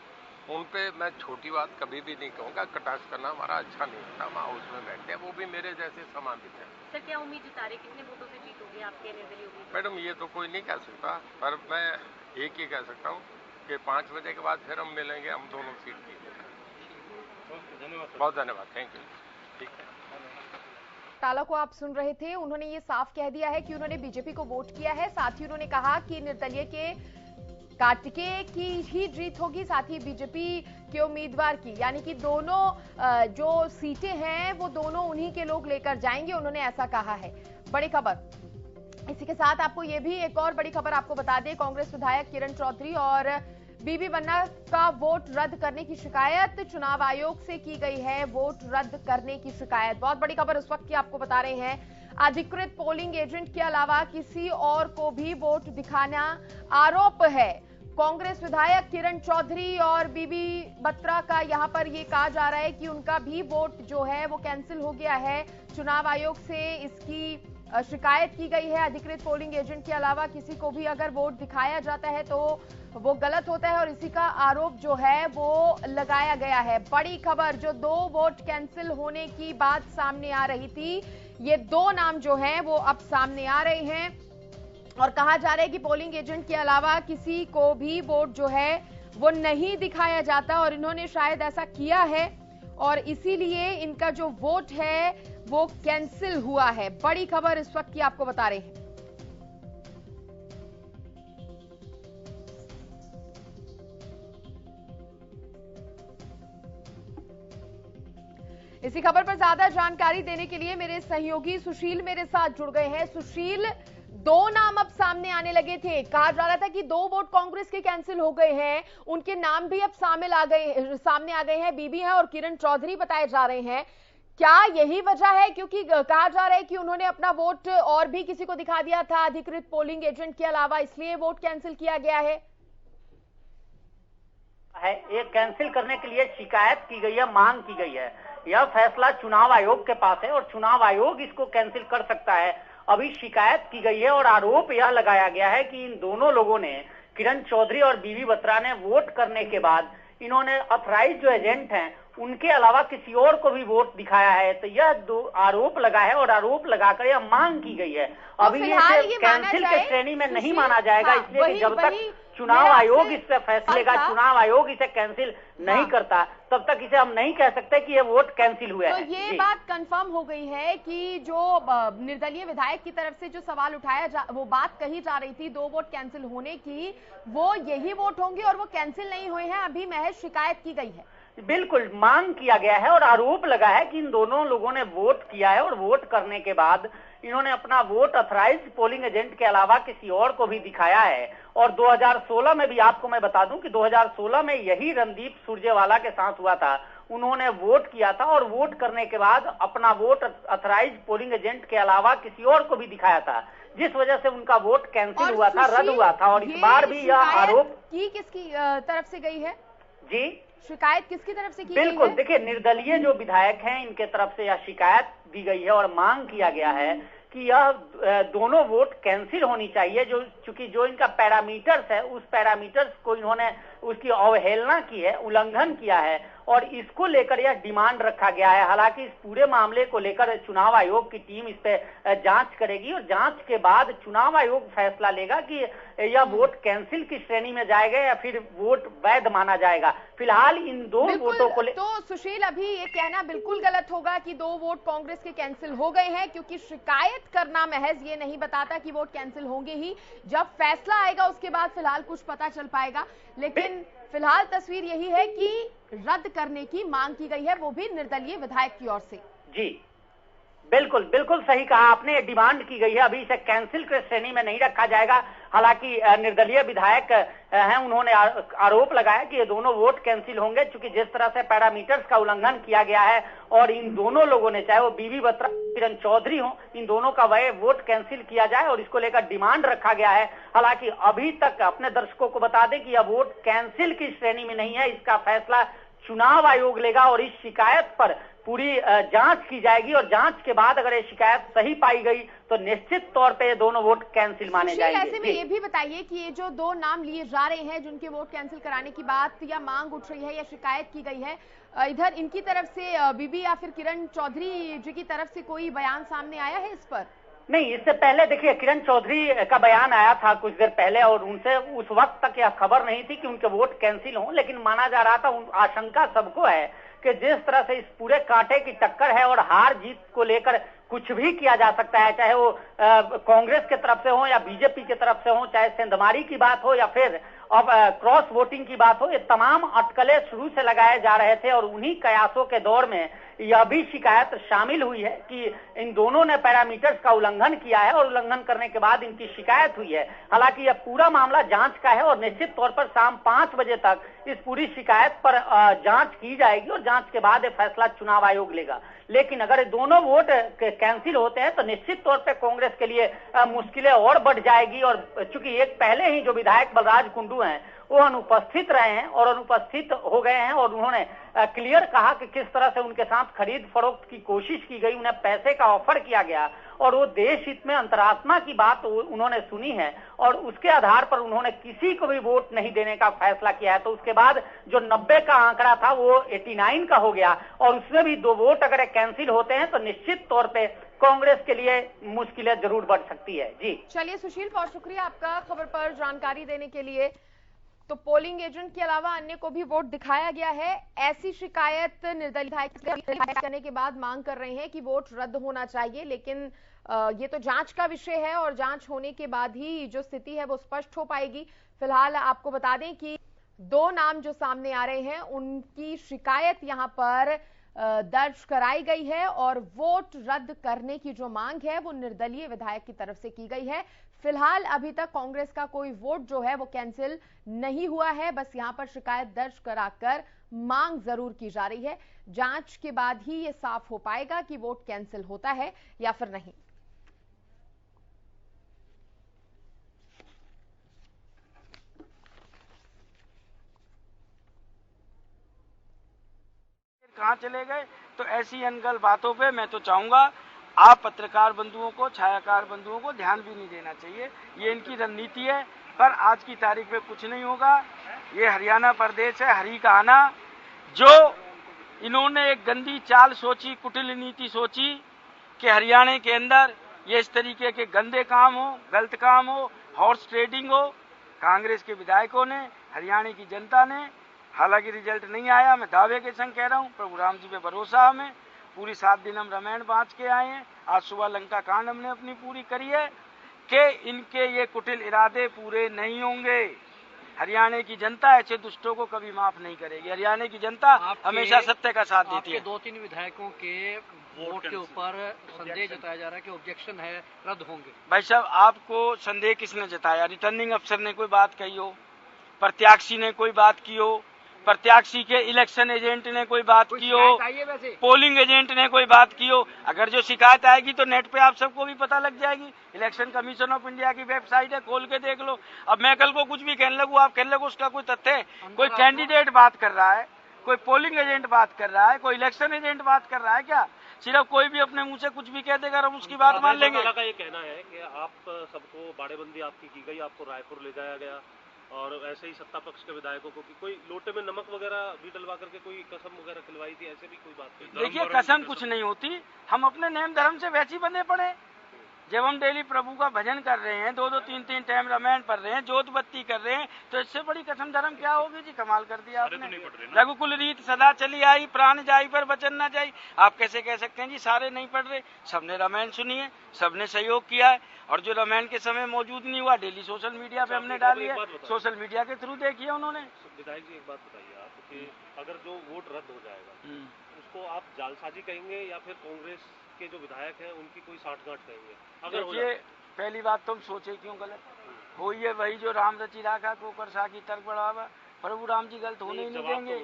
उन पे मैं छोटी बात कभी भी नहीं कहूँगा, कटाक्ष करना हमारा अच्छा नहीं होता। वहाँ उसमें बैठते हैं, वो भी मेरे जैसे सम्मानित है। सर, क्या उम्मीद जता रहे, कितने वोटों से जीत होगी आपके निर्दलीय उम्मीदवार? मैडम, ये तो कोई नहीं कह सकता, पर मैं एक ही कह सकता हूँ कि 5 बजे के बाद फिर हम मिलेंगे, हम दोनों सीट की। धन्यवाद, बहुत धन्यवाद, थैंक यू। ठीक है, टाला को आप सुन रहे थे, उन्होंने ये साफ कह दिया है कि उन्होंने बीजेपी को वोट किया है। साथ ही उन्होंने कहा कि निर्दलीय के कार्तिकेय की ही जीत होगी, साथ ही बीजेपी के उम्मीदवार की, यानी कि दोनों जो सीटें हैं वो दोनों उन्हीं के लोग लेकर जाएंगे, उन्होंने ऐसा कहा है। बड़ी खबर इसी के साथ आपको ये भी एक और बड़ी खबर आपको बता दें, कांग्रेस विधायक किरण चौधरी और बीबी बन्ना का वोट रद्द करने की शिकायत चुनाव आयोग से की गई है। वोट रद्द करने की शिकायत, बहुत बड़ी खबर इस वक्त की आपको बता रहे हैं। अधिकृत पोलिंग एजेंट के अलावा किसी और को भी वोट दिखाना आरोप है। कांग्रेस विधायक किरण चौधरी और बीबी बत्रा का यहां पर ये कहा जा रहा है कि उनका भी वोट जो है वो कैंसिल हो गया है। चुनाव आयोग से इसकी शिकायत की गई है। अधिकृत पोलिंग एजेंट के अलावा किसी को भी अगर वोट दिखाया जाता है तो वो गलत होता है और इसी का आरोप जो है वो लगाया गया है। बड़ी खबर, जो 2 वोट कैंसिल होने की बात सामने आ रही थी, ये 2 नाम जो हैं वो अब सामने आ रहे हैं और कहा जा रहा है कि पोलिंग एजेंट के अलावा किसी को भी वोट जो है वो नहीं दिखाया जाता और इन्होंने शायद ऐसा किया है और इसीलिए इनका जो वोट है वो कैंसिल हुआ है। बड़ी खबर इस वक्त की आपको बता रहे हैं। इसी खबर पर ज्यादा जानकारी देने के लिए मेरे सहयोगी सुशील मेरे साथ जुड़ गए हैं। सुशील, 2 नाम अब सामने आने लगे थे, कहा जा रहा था कि 2 वोट कांग्रेस के कैंसिल हो गए हैं, उनके नाम भी अब सामने आ गए हैं, बीबी हैं और किरण चौधरी बताए जा रहे हैं। क्या यही वजह है, क्योंकि कहा जा रहा है कि उन्होंने अपना वोट और भी किसी को दिखा दिया था अधिकृत पोलिंग एजेंट के अलावा, इसलिए वोट कैंसिल किया गया है? ये कैंसिल करने के लिए शिकायत की गई है, मांग की गई है। यह फैसला चुनाव आयोग के पास है और चुनाव आयोग इसको कैंसिल कर सकता है। अभी शिकायत की गई है और आरोप यह लगाया गया है कि इन दोनों लोगों ने, किरण चौधरी और बीबी बत्रा ने वोट करने के बाद इन्होंने ऑथराइज्ड जो एजेंट हैं उनके अलावा किसी और को भी वोट दिखाया है। तो यह 2 आरोप लगा है और आरोप लगाकर यह मांग की गई है। अभी ये कैंसिल के श्रेणी में नहीं माना जाएगा, इसलिए कि जब तक चुनाव आयोग इस पे फैसले का, चुनाव आयोग इसे कैंसिल नहीं करता, तब तक इसे हम नहीं कह सकते कि ये वोट कैंसिल हुए हैं। तो ये बात कंफर्म हो गई है कि जो निर्दलीय विधायक की तरफ से जो सवाल वो बात कही जा रही थी 2 वोट कैंसिल होने की, वो यही वोट होंगे और वो कैंसिल नहीं हुए हैं, अभी महज शिकायत की गई है। बिल्कुल, मांग किया गया है और आरोप लगा है कि इन दोनों लोगों ने वोट किया है और वोट करने के बाद इन्होंने अपना वोट ऑथराइज्ड पोलिंग एजेंट के अलावा किसी और को भी दिखाया है। और 2016 में भी आपको मैं बता दूं कि 2016 में यही रणदीप सुरजेवाला के साथ हुआ था। उन्होंने वोट किया था और वोट करने के बाद अपना वोट ऑथराइज्ड पोलिंग एजेंट के अलावा किसी और को भी दिखाया था, जिस वजह से उनका वोट कैंसिल हुआ था, रद्द हुआ था। और इस बार भी यह आरोप किसकी तरफ से गई है जी, शिकायत किसकी तरफ से की गई है? बिल्कुल, देखिए निर्दलीय जो विधायक हैं इनके तरफ से यह शिकायत दी गई है और मांग किया गया है कि यह दोनों वोट कैंसिल होनी चाहिए। चूंकि जो इनका पैरामीटर्स है उस पैरामीटर्स को इन्होंने उसकी अवहेलना की है, उल्लंघन किया है और इसको लेकर यह डिमांड रखा गया है। हालांकि इस पूरे मामले को लेकर चुनाव आयोग की टीम इस पे जांच करेगी और जांच के बाद चुनाव आयोग फैसला लेगा कि यह वोट कैंसिल की श्रेणी में जाएगा या फिर वोट वैध माना जाएगा। फिलहाल इन दो वोटों को तो सुशील, अभी ये कहना बिल्कुल गलत होगा कि 2 वोट कांग्रेस के कैंसिल हो गए हैं, क्योंकि शिकायत करना महज ये नहीं बताता कि वोट कैंसिल होंगे ही। जब फैसला आएगा उसके बाद फिलहाल कुछ पता चल पाएगा, लेकिन फिलहाल तस्वीर यही है कि रद्द करने की मांग की गई है, वो भी निर्दलीय विधायक की ओर से। जी बिल्कुल बिल्कुल सही कहा आपने, डिमांड की गई है। अभी इसे कैंसिल के श्रेणी में नहीं रखा जाएगा। हालांकि निर्दलीय विधायक हैं, उन्होंने आरोप लगाया कि ये दोनों वोट कैंसिल होंगे, क्योंकि जिस तरह से पैरामीटर्स का उल्लंघन किया गया है और इन दोनों लोगों ने, चाहे वो बीबी बत्रा किरण चौधरी हो, इन दोनों का वह वोट कैंसिल किया जाए और इसको लेकर डिमांड रखा गया है। हालांकि अभी तक अपने दर्शकों को बता दें कि यह वोट कैंसिल की श्रेणी में नहीं है, इसका फैसला चुनाव आयोग लेगा और इस शिकायत पर पूरी जांच की जाएगी और जांच के बाद अगर ये शिकायत सही पाई गई तो निश्चित तौर पे ये दोनों वोट कैंसिल माने जाएंगे। ऐसे में ये भी बताइए कि ये जो 2 नाम लिए जा रहे हैं जिनके वोट कैंसिल कराने की बात या मांग उठ रही है या शिकायत की गई है, इधर इनकी तरफ से बीबी या फिर किरण चौधरी जी की तरफ से कोई बयान सामने आया है इस पर? नहीं, इससे पहले देखिए किरण चौधरी का बयान आया था कुछ देर पहले और उनसे उस वक्त तक यह खबर नहीं थी कि उनके वोट कैंसिल हों, लेकिन माना जा रहा था, आशंका सबको है कि जिस तरह से इस पूरे कांटे की टक्कर है और हार जीत को लेकर कुछ भी किया जा सकता है, चाहे वो कांग्रेस के तरफ से हो या बीजेपी की तरफ से हो, चाहे सेंधमारी की बात हो या फिर अब क्रॉस वोटिंग की बात हो, ये तमाम अटकलें शुरू से लगाए जा रहे थे और उन्हीं कयासों के दौर में यह भी शिकायत शामिल हुई है कि इन दोनों ने पैरामीटर्स का उल्लंघन किया है और उल्लंघन करने के बाद इनकी शिकायत हुई है। हालांकि यह पूरा मामला जांच का है और निश्चित तौर पर शाम 5 बजे तक इस पूरी शिकायत पर जांच की जाएगी और जांच के बाद ये फैसला चुनाव आयोग लेगा। लेकिन अगर दोनों वोट कैंसिल होते हैं तो निश्चित तौर पर कांग्रेस के लिए मुश्किलें और बढ़ जाएगी और चूंकि एक पहले ही जो विधायक बलराज कुंडू हैं वो अनुपस्थित रहे हैं और अनुपस्थित हो गए हैं और उन्होंने क्लियर कहा कि किस तरह से उनके साथ खरीद फरोख्त की कोशिश की गई, उन्हें पैसे का ऑफर किया गया और वो देश हित में अंतरात्मा की बात उन्होंने सुनी है और उसके आधार पर उन्होंने किसी को भी वोट नहीं देने का फैसला किया है। तो उसके बाद जो 90 का आंकड़ा था वो 89 का हो गया और उसमें भी 2 वोट अगर कैंसिल होते हैं तो निश्चित तौर पे कांग्रेस के लिए मुश्किलें जरूर बढ़ सकती है। जी चलिए सुशील, बहुत शुक्रिया आपका खबर पर जानकारी देने के लिए। तो पोलिंग एजेंट के अलावा अन्य को भी वोट दिखाया गया है, ऐसी शिकायत निर्दलीय विधायक करने के बाद मांग कर रहे हैं कि वोट रद्द होना चाहिए। लेकिन ये तो जांच का विषय है और जांच होने के बाद ही जो स्थिति है वो स्पष्ट हो पाएगी। फिलहाल आपको बता दें कि 2 नाम जो सामने आ रहे हैं उनकी शिकायत यहां पर दर्ज कराई गई है और वोट रद्द करने की जो मांग है वो निर्दलीय विधायक की तरफ से की गई है। फिलहाल अभी तक कांग्रेस का कोई वोट जो है वो कैंसिल नहीं हुआ है, बस यहां पर शिकायत दर्ज कराकर मांग जरूर की जा रही है। जांच के बाद ही ये साफ हो पाएगा कि वोट कैंसिल होता है या फिर नहीं। कहां चले गए, तो ऐसी अनगल बातों पे मैं तो चाहूंगा आप पत्रकार बंधुओं को, छायाकार बंधुओं को ध्यान भी नहीं देना चाहिए। ये इनकी रणनीति है, पर आज की तारीख में कुछ नहीं होगा। ये हरियाणा प्रदेश है, हरी का आना, जो इन्होंने एक गंदी चाल सोची, कुटिल नीति सोची कि हरियाणा के अंदर ये इस तरीके के गंदे काम हो, गलत काम हो, हॉर्स ट्रेडिंग हो। कांग्रेस के विधायकों ने, हरियाणा की जनता ने, हालांकि रिजल्ट नहीं आया, मैं दावे के संग कह रहा हूँ, प्रभु राम जी पे भरोसा हमें। पूरी 7 दिन हम रामायण बांच के आए हैं, आज सुबह लंका कांड हमने अपनी पूरी करी है कि इनके ये कुटिल इरादे पूरे नहीं होंगे। हरियाणा की जनता ऐसे दुष्टों को कभी माफ नहीं करेगी। हरियाणा की जनता हमेशा सत्य का साथ देती है। 2-3 विधायकों के वोट के ऊपर संदेह जताया जा रहा है कि ऑब्जेक्शन है, रद्द होंगे। भाई साहब, आपको संदेह किसने जताया? रिटर्निंग अफसर ने कोई बात कही हो, प्रत्याशी ने कोई बात की हो, प्रत्याशी के इलेक्शन एजेंट ने कोई बात की हो, पोलिंग एजेंट ने कोई बात की हो, अगर जो शिकायत आएगी तो नेट पे आप सबको भी पता लग जाएगी। इलेक्शन कमीशन ऑफ इंडिया की वेबसाइट है, खोल के देख लो। अब मैं कल को कुछ भी कहने लगूँ, आप कहने लगो उसका कोई तथ्य है? कोई कैंडिडेट बात कर रहा है, कोई पोलिंग एजेंट बात कर रहा है, कोई इलेक्शन एजेंट बात कर रहा है क्या? सिर्फ कोई भी अपने मुंह से कुछ भी कह देगा, हम उसकी बात मान लेंगे। का ये कहना है कि आप सबको बाड़ेबंदी आपकी की गई, आपको रायपुर ले जाया गया और ऐसे ही सत्ता पक्ष के विधायकों को कोई लोटे में नमक वगैरह भी डलवा करके कोई कसम वगैरह खिलवाई थी, ऐसे भी कोई बात नहीं? देखिए, कसम कुछ नहीं होती, हम अपने नेम धर्म से वैसे ही बंधे पड़े। जब हम डेली प्रभु का भजन कर रहे हैं, 2-2 3-3 टाइम रामायण पढ़ रहे हैं, जोत बत्ती कर रहे हैं, तो इससे बड़ी कसम धर्म क्या होगी जी? कमाल कर दिया आपने। रघुकुल रीत सदा चली आई, प्राण जाई पर वचन न जाई। आप कैसे कह सकते हैं जी सारे नहीं पढ़ रहे? सबने रामायण सुनी है, सबने सहयोग किया है, और जो रामायण के समय मौजूद नहीं हुआ, डेली सोशल मीडिया पे हमने डाली है, सोशल मीडिया के थ्रू देखिए उन्होंने। विधायक जी, एक बात बताइए आप कि अगर जो वोट रद्द हो जाएगा उसको आप जालसाजी कहेंगे या फिर कांग्रेस के जो विधायक हैं उनकी कोई साठगांठ कहेंगे? अगर देखिए, पहली बात तुम सोचे क्यों गलत हो, ये वही जो राम रची राखा को कर साकी तर्क बढ़ावा, प्रभु राम जी गलत होने ही नहीं देंगे।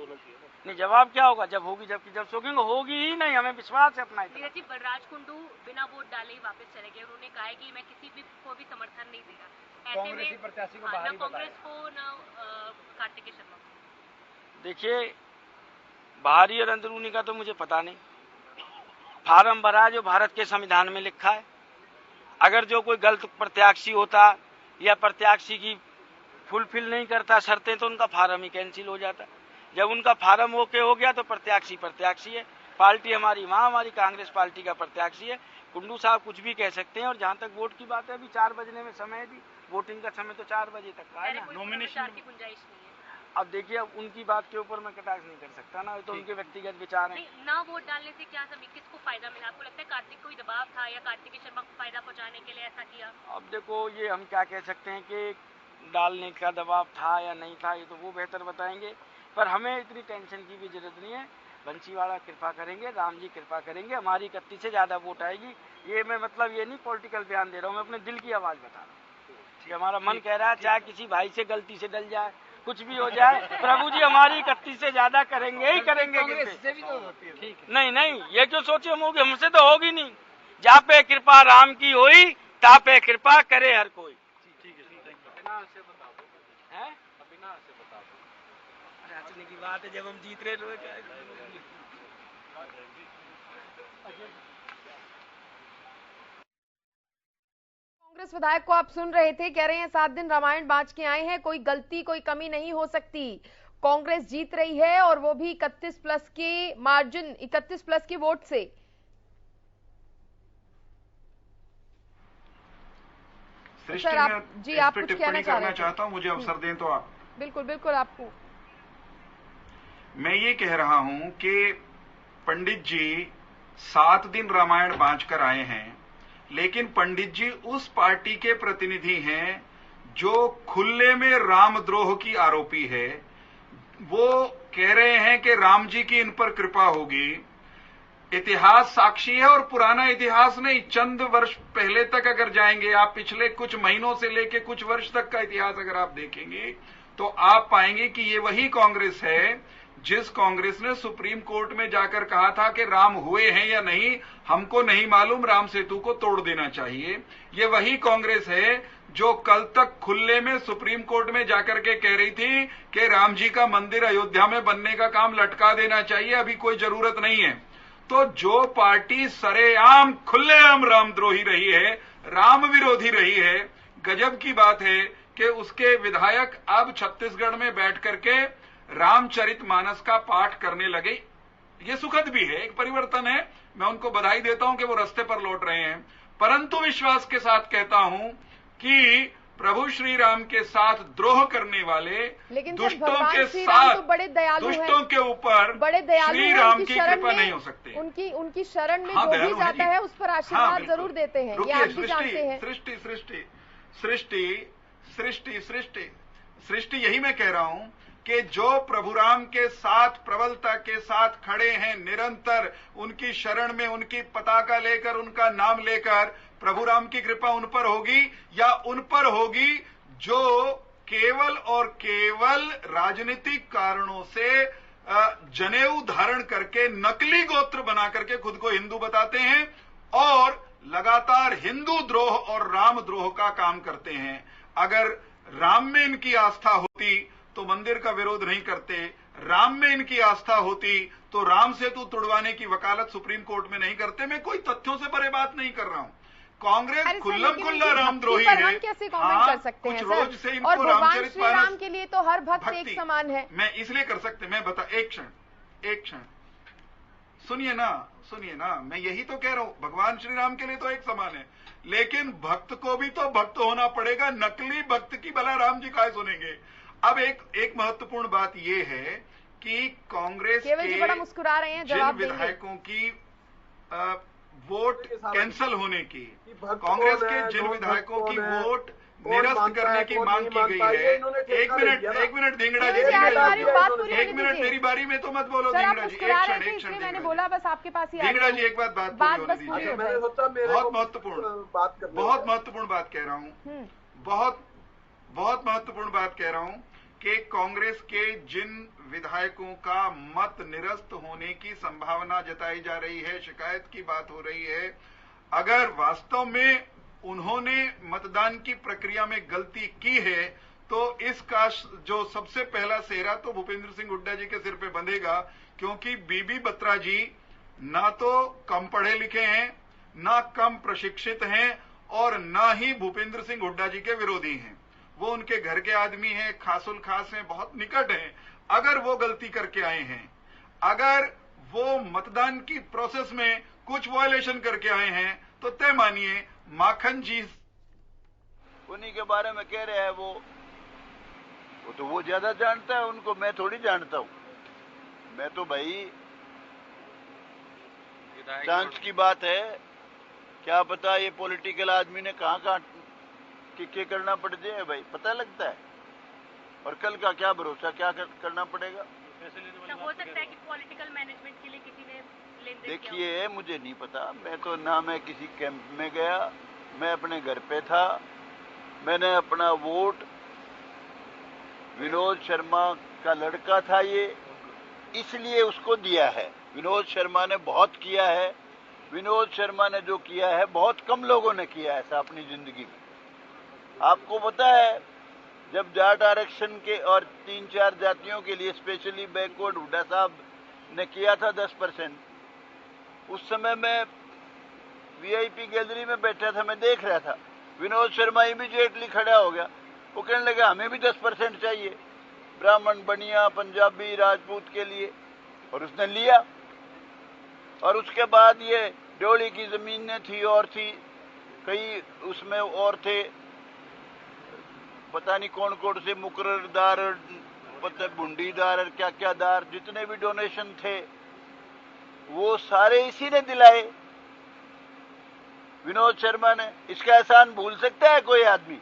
नहीं, जवाब क्या होगा? जब होगी, जब सोचेंगे होगी ही नहीं, हमें विश्वास है अपना। बलराज कुंडू बिना वोट डाले ही वापस चले गए। उन्होंने कहा है कि मैं किसी भी को भी समर्थन नहीं देगा, कांग्रेसी प्रत्याशी को बाहर ही बताया। कांग्रेस को न कार्तिकेय शर्मा। देखिए, बाहरी और अंदरूनी का तो मुझे पता नहीं, फार्म भरा जो भारत के संविधान में लिखा है। अगर जो कोई गलत प्रत्याशी होता या प्रत्याशी की फुलफिल नहीं करता शर्तें, तो उनका फार्म ही कैंसिल हो जाता। जब उनका फार्म ओके हो गया तो प्रत्याशी प्रत्याशी है। पार्टी हमारी वहाँ, हमारी कांग्रेस पार्टी का प्रत्याशी है। कुंडू साहब कुछ भी कह सकते हैं। और जहाँ तक वोट की बात है, अभी 4 बजने में समय है भी, वोटिंग का समय तो 4 बजे तक का है ना। नॉमिनेशन की गुंजाइश नहीं है। अब देखिए, अब उनकी बात के ऊपर मैं कटाक्ष नहीं कर सकता ना, तो उनके व्यक्तिगत विचार हैं। ना वोट डालने से क्या किसको फायदा मिला? आपको लगता है कार्तिक कोई दबाव था या कार्तिकेय शर्मा को फायदा पहुंचाने के लिए ऐसा किया? अब देखो, ये हम क्या कह सकते हैं कि डालने का दबाव था या नहीं था, ये तो वो बेहतर बताएंगे। पर हमें इतनी टेंशन की भी जरूरत नहीं है। बंसीवाड़ा कृपा करेंगे, राम जी कृपा करेंगे, हमारी 31 से ज्यादा वोट आएगी। ये मैं मतलब ये नहीं पॉलिटिकल बयान दे रहा हूँ, मैं अपने दिल की आवाज बता रहा हूँ कि हमारा मन कह रहा है, चाहे किसी भाई से गलती से डल जाए, कुछ भी हो जाए, प्रभु जी हमारी 31 से ज्यादा करेंगे ही करेंगे। नहीं, ये क्यों सोचे हम होगी? हमसे तो होगी नहीं। जा पे कृपा राम की होई, ता पे कृपा करे हर कोई। हंसने की बात है, जब हम जीत रहे लोग। कांग्रेस विधायक को आप सुन रहे थे, कह रहे हैं 7 दिन रामायण बांच के आए हैं, कोई गलती कोई कमी नहीं हो सकती। कांग्रेस जीत रही है और वो भी 31 प्लस के मार्जिन, 31 प्लस के वोट से। सर आप जी, आप कुछ कहना चाहता हूं, मुझे अवसर दें तो आप। बिल्कुल आपको। मैं ये कह रहा हूं कि पंडित जी 7 दिन रामायण बांच कर आए हैं, लेकिन पंडित जी उस पार्टी के प्रतिनिधि हैं जो खुले में रामद्रोह की आरोपी है। वो कह रहे हैं कि राम जी की इन पर कृपा होगी। इतिहास साक्षी है, और पुराना इतिहास नहीं, चंद वर्ष पहले तक अगर जाएंगे आप, पिछले कुछ महीनों से लेके कुछ वर्ष तक का इतिहास अगर आप देखेंगे तो आप पाएंगे कि ये वही कांग्रेस है जिस कांग्रेस ने सुप्रीम कोर्ट में जाकर कहा था कि राम हुए हैं या नहीं हमको नहीं मालूम, राम सेतु को तोड़ देना चाहिए। ये वही कांग्रेस है जो कल तक खुले में सुप्रीम कोर्ट में जाकर के कह रही थी कि राम जी का मंदिर अयोध्या में बनने का काम लटका देना चाहिए, अभी कोई जरूरत नहीं है। तो जो पार्टी सरेआम खुलेआम रामद्रोही रही है, राम विरोधी रही है, गजब की बात है कि उसके विधायक अब छत्तीसगढ़ में बैठ करके रामचरितमानस का पाठ करने लगे। ये सुखद भी है, एक परिवर्तन है, मैं उनको बधाई देता हूं कि वो रास्ते पर लौट रहे हैं। परंतु विश्वास के साथ कहता हूं कि प्रभु श्री राम के साथ द्रोह करने वाले दुष्टों के साथ, तो बड़े दयालु दुष्टों के ऊपर श्री राम की कृपा नहीं हो सकती। उनकी शरण में जो भी जाता है उस पर आशीर्वाद जरूर देते हैं, ये आप भी जानते हैं। सृष्टि यही मैं कह रहा हूं कि जो प्रभु राम के साथ प्रबलता के साथ खड़े हैं, निरंतर उनकी शरण में, उनकी पताका लेकर, उनका नाम लेकर, प्रभु राम की कृपा उन पर होगी या उन पर होगी जो केवल और केवल राजनीतिक कारणों से जनेऊ धारण करके नकली गोत्र बना करके खुद को हिंदू बताते हैं और लगातार हिंदू द्रोह और राम द्रोह का काम करते हैं। अगर राम में इनकी आस्था होती तो मंदिर का विरोध नहीं करते, राम में इनकी आस्था होती तो राम सेतु तुड़वाने की वकालत सुप्रीम कोर्ट में नहीं करते। मैं कोई तथ्यों से परे बात नहीं कर रहा हूं। कांग्रेस खुल्लम खुल्ला रामद्रोही है। कैसे कमेंट कर सकते हैं रोज से इनको और भगवान रामचरित श्री राम के लिए तो हर भक्त एक समान है। मैं इसलिए कर सकते, मैं बता, एक क्षण सुनिए ना, मैं यही तो कह रहा हूं, भगवान श्री राम के लिए तो एक समान है, लेकिन भक्त को भी तो भक्त होना पड़ेगा। नकली भक्त की भला राम जी काहे सुनेंगे। अब एक महत्वपूर्ण बात यह है कि कांग्रेस के बड़ा मुस्कुरा रहे हैं, जिन विधायकों की वोट कैंसल होने की, कांग्रेस के जिन विधायकों की वोट निरस्त करने की मांग की गई है। एक मिनट धिंगड़ा जी, एक मिनट, मेरी बारी में तो मत बोलो धिंगड़ा जी। एक क्षण मैंने बोला बस आपके पास ही धिंगड़ा जी, एक बात होने दीजिए। बहुत महत्वपूर्ण बात कह रहा हूँ, बहुत महत्वपूर्ण बात कह रहा हूँ कि कांग्रेस के जिन विधायकों का मत निरस्त होने की संभावना जताई जा रही है, शिकायत की बात हो रही है, अगर वास्तव में उन्होंने मतदान की प्रक्रिया में गलती की है तो इसका जो सबसे पहला सेहरा तो भूपेंद्र सिंह हुड्डा जी के सिर पे बंधेगा, क्योंकि बीबी बत्रा जी ना तो कम पढ़े लिखे हैं, ना कम प्रशिक्षित हैं और ना ही भूपेंद्र सिंह हुड्डा जी के विरोधी हैं। वो उनके घर के आदमी हैं, खासुल खास हैं, बहुत निकट हैं। अगर वो गलती करके आए हैं, अगर वो मतदान की प्रोसेस में कुछ वायलेशन करके आए हैं, तो तय मानिए माखन जी उन्हीं के बारे में कह रहे हैं। वो तो वो ज्यादा जानता है, उनको मैं थोड़ी जानता हूं। मैं तो भाई चांस की बात है, क्या पता ये पॉलिटिकल आदमी ने कहां के करना पड़ जाए भाई, पता लगता है। और कल का क्या भरोसा, क्या करना पड़ेगा। हो सकता है कि पॉलिटिकल मैनेजमेंट के लिए किसी ने लेन-देन किया। देखिए मुझे नहीं पता, मैं तो ना मैं किसी कैंप में गया, मैं अपने घर पे था। मैंने अपना वोट, विनोद शर्मा का लड़का था ये, इसलिए उसको दिया है। विनोद शर्मा ने बहुत किया है, विनोद शर्मा ने जो किया है बहुत कम लोगों ने किया ऐसा अपनी जिंदगी में। आपको पता है जब जाट आरक्षण के और 3-4 जातियों के लिए स्पेशली बैकवर्ड हुड्डा साहब ने किया था 10%, उस समय मैं वीआईपी गैलरी में बैठा था, मैं देख रहा था। विनोद शर्मा इमीडिएटली खड़ा हो गया, वो कहने लगा हमें भी 10% चाहिए, ब्राह्मण, बनिया, पंजाबी, राजपूत के लिए, और उसने लिया। और उसके बाद ये ड्योली की जमीनें थी और थी, कई उसमें और थे, पता नहीं कौन से मुकर्ररदार, पता भुंडीदार और क्या क्या दार, जितने भी डोनेशन थे वो सारे इसी ने दिलाए, विनोद शर्मा ने। इसका एहसान भूल सकता है कोई आदमी?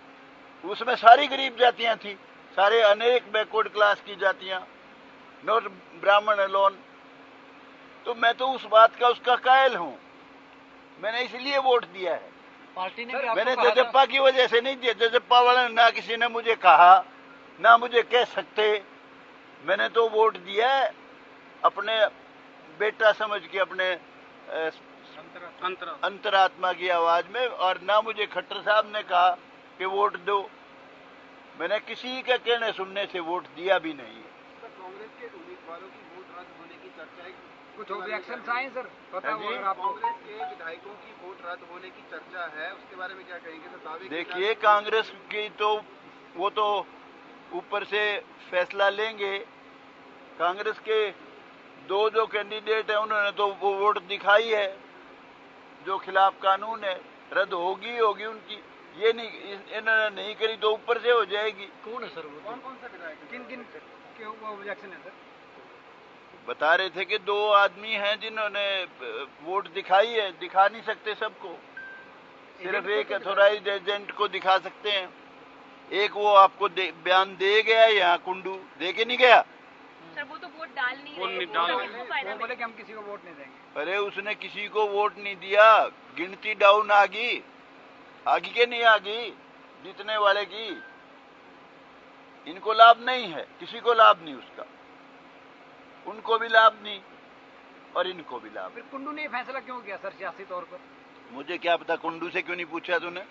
उसमें सारी गरीब जातियां थी, सारे अनेक बैकवर्ड क्लास की जातियां, नॉट ब्राह्मण अलोन। तो मैं तो उस बात का उसका कायल हूं, मैंने इसलिए वोट दिया है। पार्टी ने मैंने जजप्पा की वजह से नहीं दिया। जजप्पा वाले ना किसी ने मुझे कहा, ना मुझे कह सकते। मैंने तो वोट दिया है अपने बेटा समझ के, अपने अंतरात्मा की आवाज में, और ना मुझे खट्टर साहब ने कहा कि वोट दो। मैंने किसी के कहने सुनने से वोट दिया भी नहीं है। कांग्रेस के उम्मीदवारों की वोट रद्द होने की चर्चा है, कुछ ऑब्जेक्शन आए सर? पता होगा आपको। कांग्रेस के विधायकों की वोट रद्द होने की चर्चा है, उसके बारे में क्या कहेंगे सर? दावे देखिए कांग्रेस की तो वो तो ऊपर से फैसला लेंगे। कांग्रेस के दो जो कैंडिडेट है उन्होंने तो वो वोट दिखाई है, जो खिलाफ कानून है, रद्द होगी उनकी। ये नहीं, इन्होंने नहीं करी तो ऊपर से हो जाएगी। कौन है सर वो? कौन सा विधायक? किन के ऑब्जेक्शन है सर? बता रहे थे कि 2 आदमी हैं जिन्होंने वोट दिखाई है। दिखा नहीं सकते सबको, सिर्फ एक अथोराइज्ड एजेंट को दिखा सकते हैं। एक वो आपको बयान दे गया, यहाँ कुंडू दे के नहीं गया। सर वो तो वोट डाल नहीं रहे, बोले कि हम किसी को वोट नहीं देंगे। अरे उसने किसी को वोट नहीं दिया, गिनती डाउन आगी के नहीं आगी जीतने वाले की। इनको लाभ नहीं है, किसी को लाभ नहीं उसका, उनको भी लाभ नहीं और इनको भी लाभ। फिर कुंडू ने फैसला क्यों किया सर सियासी तौर पर? मुझे क्या पता, कुंडू से क्यों नहीं पूछा तूने?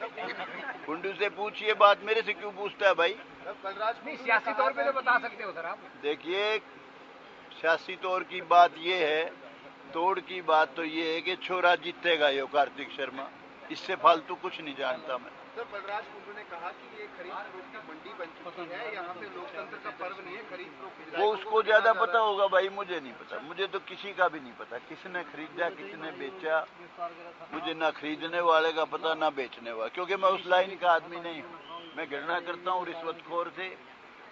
कुंडू से पूछिए बात, मेरे से क्यों पूछता है भाई? नहीं, सियासी तौर पे तो बता सकते हो सर आप। देखिए, सियासी तौर की बात ये है, तोड़ की बात तो ये है कि छोरा जीतेगा ये कार्तिक शर्मा, इससे फालतू कुछ नहीं जानता मैं। सर, बलराज कुंडू ने कहा कि ये खरीद फरोख्त की मंडी बन चुकी है, यहाँ पे लोकतंत्र का पर्व नहीं है, खरीद फरोख्त। वो उसको ज्यादा पता होगा भाई, मुझे नहीं पता, मुझे तो किसी का भी नहीं पता, किसने खरीदा किसने बेचा, मुझे ना खरीदने वाले का पता ना बेचने वाला, क्योंकि मैं उस लाइन का आदमी नहीं हूँ। मैं घृणा करता हूँ रिश्वतखोर से,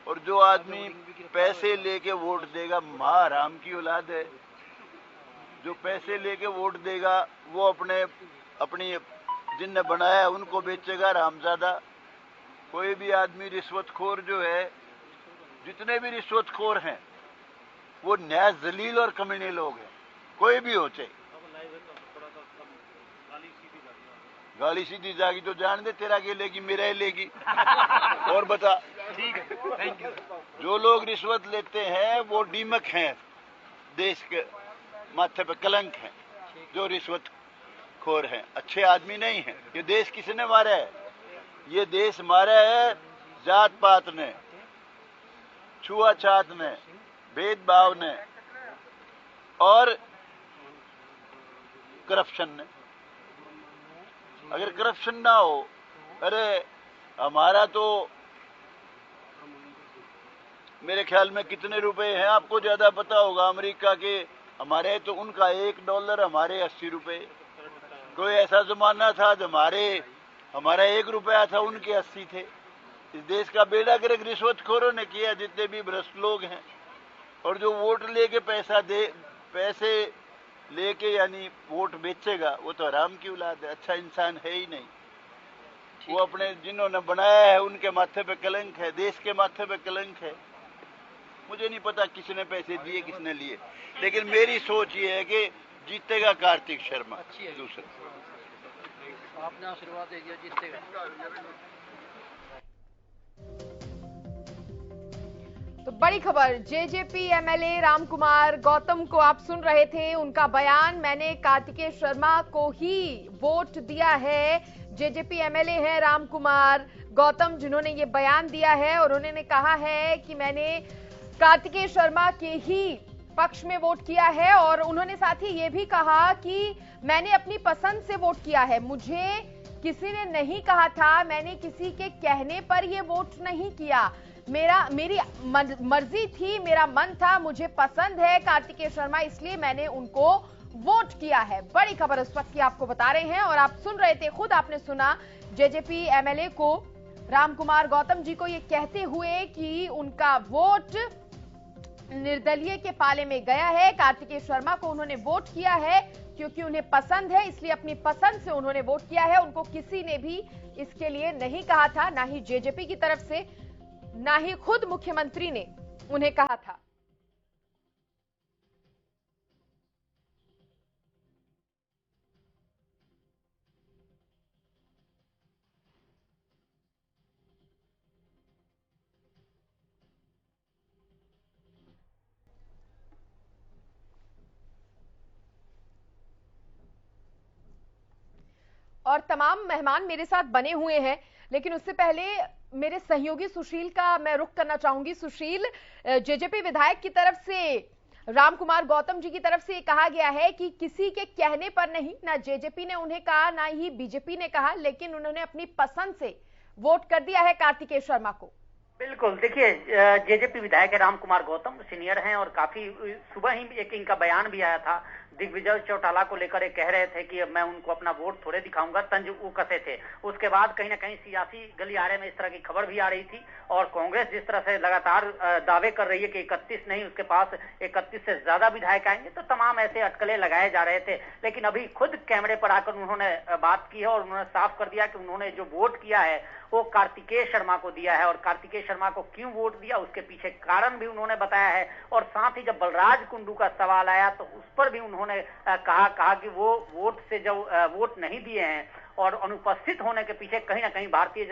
और जो आदमी पैसे लेके वोट देगा महाराम की औलाद है। जो पैसे लेके वोट देगा वो अपनी जिनने बनाया उनको बेचेगा रामजादा। कोई भी आदमी रिश्वतखोर जो है, जितने भी रिश्वतखोर हैं वो न्याय जलील और कमीने लोग हैं, कोई भी हो चाहे। गाली सीधी जागी तो जान दे, तेरा के लेगी मेरा ही लेगी। और बता, ठीक है, थैंक यू। जो लोग रिश्वत लेते हैं वो डीमक हैं, देश के माथे पे कलंक हैं। जो रिश्वत खोर हैं, अच्छे आदमी नहीं हैं। ये देश किसने मारा है? ये देश मारा है जात पात ने, छुआछात ने, भेदभाव ने और करप्शन ने। अगर करप्शन ना हो, अरे हमारा तो मेरे ख्याल में कितने रुपए हैं आपको ज्यादा पता होगा, अमेरिका के, हमारे तो उनका $1, हमारे 80 रुपए। कोई ऐसा जमाना था जब हमारा 1 रुपया था, उनके 80 थे। इस देश का बेड़ा गर्क रिश्वतखोरों ने किया, जितने भी भ्रष्ट लोग हैं। और जो वोट लेके पैसे लेके यानी वोट बेचेगा, वो तो हराम की औलाद है, अच्छा इंसान है ही नहीं। वो अपने जिन्होंने बनाया है उनके माथे पे कलंक है, देश के माथे पे कलंक है। मुझे नहीं पता किसने पैसे दिए किसने लिए, लेकिन मेरी सोच ये है कि जीतेगा कार्तिक शर्मा। दूसरा आपने आशीर्वाद दे दिया, जीतेगा। तो बड़ी खबर, जेजेपी एमएलए रामकुमार गौतम को आप सुन रहे थे, उनका बयान, मैंने कार्तिकेय शर्मा को ही वोट दिया है। जेजेपी एमएलए हैं रामकुमार गौतम, जिन्होंने ये बयान दिया है और उन्होंने कहा है कि मैंने कार्तिकेय शर्मा के ही पक्ष में वोट किया है। और उन्होंने साथ ही ये भी कहा कि मैंने अपनी पसंद से वोट किया है, मुझे किसी ने नहीं कहा था, मैंने किसी के कहने पर ये वोट नहीं किया, मेरी मर्जी थी, मेरा मन था, मुझे पसंद है कार्तिकेय शर्मा, इसलिए मैंने उनको वोट किया है। बड़ी खबर उस वक्त की आपको बता रहे हैं और आप सुन रहे थे, खुद आपने सुना जेजेपी एमएलए को, रामकुमार गौतम जी को ये कहते हुए कि उनका वोट निर्दलीय के पाले में गया है। कार्तिकेय शर्मा को उन्होंने वोट किया है क्योंकि उन्हें पसंद है, इसलिए अपनी पसंद से उन्होंने वोट किया है। उनको किसी ने भी इसके लिए नहीं कहा था, ना ही जेजेपी की तरफ से, ना ही खुद मुख्यमंत्री ने उन्हें कहा था। और तमाम मेहमान मेरे साथ बने हुए हैं, लेकिन उससे पहले मेरे सहयोगी सुशील का मैं रुख करना चाहूंगी। सुशील, जेजेपी विधायक की तरफ से, रामकुमार गौतम जी की तरफ से कहा गया है कि किसी के कहने पर नहीं, ना जेजेपी ने उन्हें कहा ना ही बीजेपी ने कहा, लेकिन उन्होंने अपनी पसंद से वोट कर दिया है कार्तिकेय शर्मा को। बिल्कुल, देखिए जेजेपी विधायक रामकुमार गौतम सीनियर हैं और काफी सुबह ही एक इनका बयान भी आया था, दिग्विजय चौटाला को लेकर ये कह रहे थे कि मैं उनको अपना वोट थोड़े दिखाऊंगा, तंज वो कसे थे। उसके बाद कहीं ना कहीं सियासी गलियारे में इस तरह की खबर भी आ रही थी और कांग्रेस जिस तरह से लगातार दावे कर रही है कि 31 नहीं, उसके पास 31 से ज्यादा विधायक आएंगे, तो तमाम ऐसे अटकलें लगाए जा रहे थे। लेकिन अभी खुद कैमरे पर आकर उन्होंने बात की है और उन्होंने साफ कर दिया कि उन्होंने जो वोट किया है वो कार्तिकेय शर्मा को दिया है और कार्तिकेय शर्मा को क्यों वोट दिया उसके पीछे कारण भी उन्होंने बताया है। और साथ ही जब बलराज कुंडू का सवाल आया तो उस पर भी उन्होंने कहा कि वो वोट से जो वोट नहीं दिए हैं और अनुपस्थित होने के पीछे कहीं ना कहीं भारतीय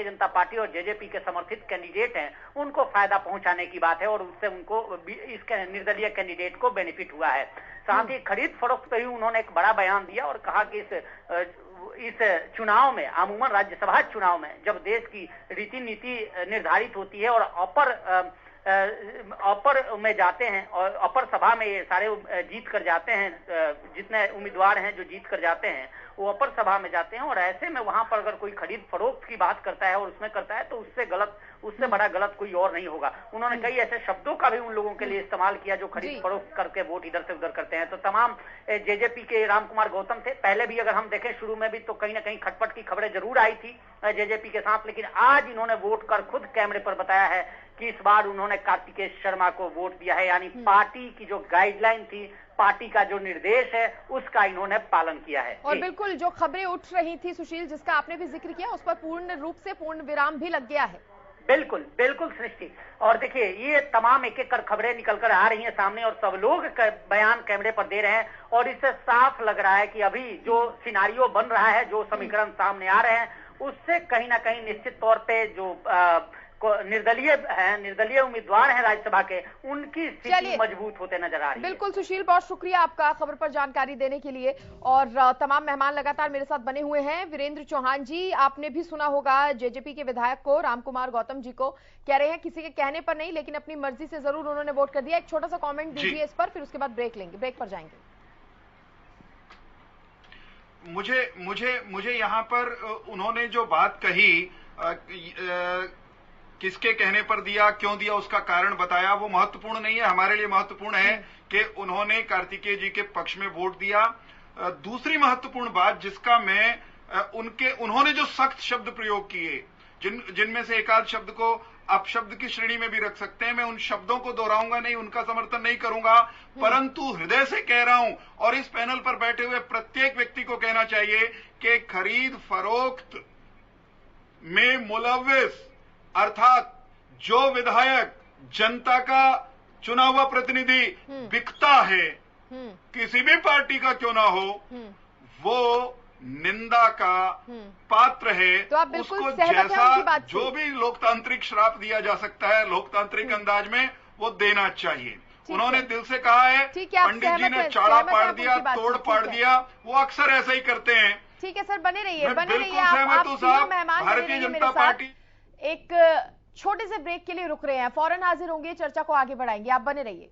जनता पार्टी और जेजेपी के समर्थित कैंडिडेट हैं, उनको फायदा पहुंचाने की बात है और उससे उनको इस निर्दलीय कैंडिडेट को बेनिफिट हुआ है। साथ ही खरीद फरोख्त पे भी उन्होंने एक बड़ा बयान दिया और कहा कि इस चुनाव में, अमूमन राज्यसभा चुनाव में जब देश की रीति नीति निर्धारित होती है और अपर में जाते हैं और अपर सभा में ये सारे जीत कर जाते हैं, जितने उम्मीदवार हैं जो जीत कर जाते हैं वो अपर सभा में जाते हैं, और ऐसे में वहां पर अगर कोई खरीद फरोख्त की बात करता है और उसमें करता है तो उससे बड़ा गलत कोई और नहीं होगा। उन्होंने कई ऐसे शब्दों का भी उन लोगों के लिए इस्तेमाल किया जो खरीद फरोख्त करके वोट इधर से उधर करते हैं। तो तमाम जेजेपी के रामकुमार गौतम थे, पहले भी अगर हम देखें शुरू में भी तो कहीं ना कहीं खटपट की खबरें जरूर आई थी जेजेपी के साथ, लेकिन आज इन्होंने वोट कर खुद कैमरे पर बताया है कि इस बार उन्होंने कार्तिकेय शर्मा को वोट दिया है, यानी पार्टी की जो गाइडलाइन थी, पार्टी का जो निर्देश है, उसका इन्होंने पालन किया है। और बिल्कुल जो खबरें उठ रही थी सुशील, जिसका आपने भी जिक्र किया, उस पर पूर्ण रूप से पूर्ण विराम भी लग गया है। बिल्कुल बिल्कुल सृष्टि, और देखिए ये तमाम एक एक कर खबरें निकलकर आ रही हैं सामने और सब लोग बयान कैमरे पर दे रहे हैं और इससे साफ लग रहा है कि अभी जो सिनारियो बन रहा है, जो समीकरण सामने आ रहे हैं, उससे कहीं ना कहीं निश्चित तौर पे जो निर्दलीय उम्मीदवार हैं राज्यसभा के, उनकी स्थिति मजबूत होते नजर आ रही है। बिल्कुल सुशील, बहुत शुक्रिया आपका खबर पर जानकारी देने के लिए। और तमाम मेहमान लगातार मेरे साथ बने हुए हैं। वीरेंद्र चौहान जी, आपने भी सुना होगा जेजेपी के विधायक को, रामकुमार गौतम जी को, कह रहे हैं किसी के कहने पर नहीं लेकिन अपनी मर्जी से जरूर उन्होंने वोट कर दिया। एक छोटा सा कॉमेंट दीजिए इस पर, फिर उसके बाद ब्रेक पर जाएंगे। मुझे यहाँ पर उन्होंने जो बात कही, किसके कहने पर दिया, क्यों दिया, उसका कारण बताया, वो महत्वपूर्ण नहीं है। हमारे लिए महत्वपूर्ण है कि उन्होंने कार्तिकेय जी के पक्ष में वोट दिया। दूसरी महत्वपूर्ण बात जिसका मैं उन्होंने जो सख्त शब्द प्रयोग किए, जिनमें से एक आध शब्द को अपशब्द की श्रेणी में भी रख सकते हैं, मैं उन शब्दों को दोहराऊंगा नहीं, उनका समर्थन नहीं करूंगा, परंतु हृदय से कह रहा हूं और इस पैनल पर बैठे हुए प्रत्येक व्यक्ति को कहना चाहिए कि खरीद फरोख्त में मुलव्विस, अर्थात जो विधायक जनता का चुना हुआ प्रतिनिधि बिकता है, किसी भी पार्टी का क्यों ना हो, वो निंदा का पात्र है। तो आप उसको जैसा जो भी लोकतांत्रिक श्राप दिया जा सकता है लोकतांत्रिक अंदाज में, वो देना चाहिए। उन्होंने दिल से कहा है, पंडित जी ने चाड़ा पाड़ दिया, तोड़ पाड़ दिया, वो अक्सर ऐसा ही करते हैं। ठीक है सर, बने रहिए, आप भारतीय जनता पार्टी। एक छोटे से ब्रेक के लिए रुक रहे हैं, फौरन हाजिर होंगे, चर्चा को आगे बढ़ाएंगे, आप बने रहिए।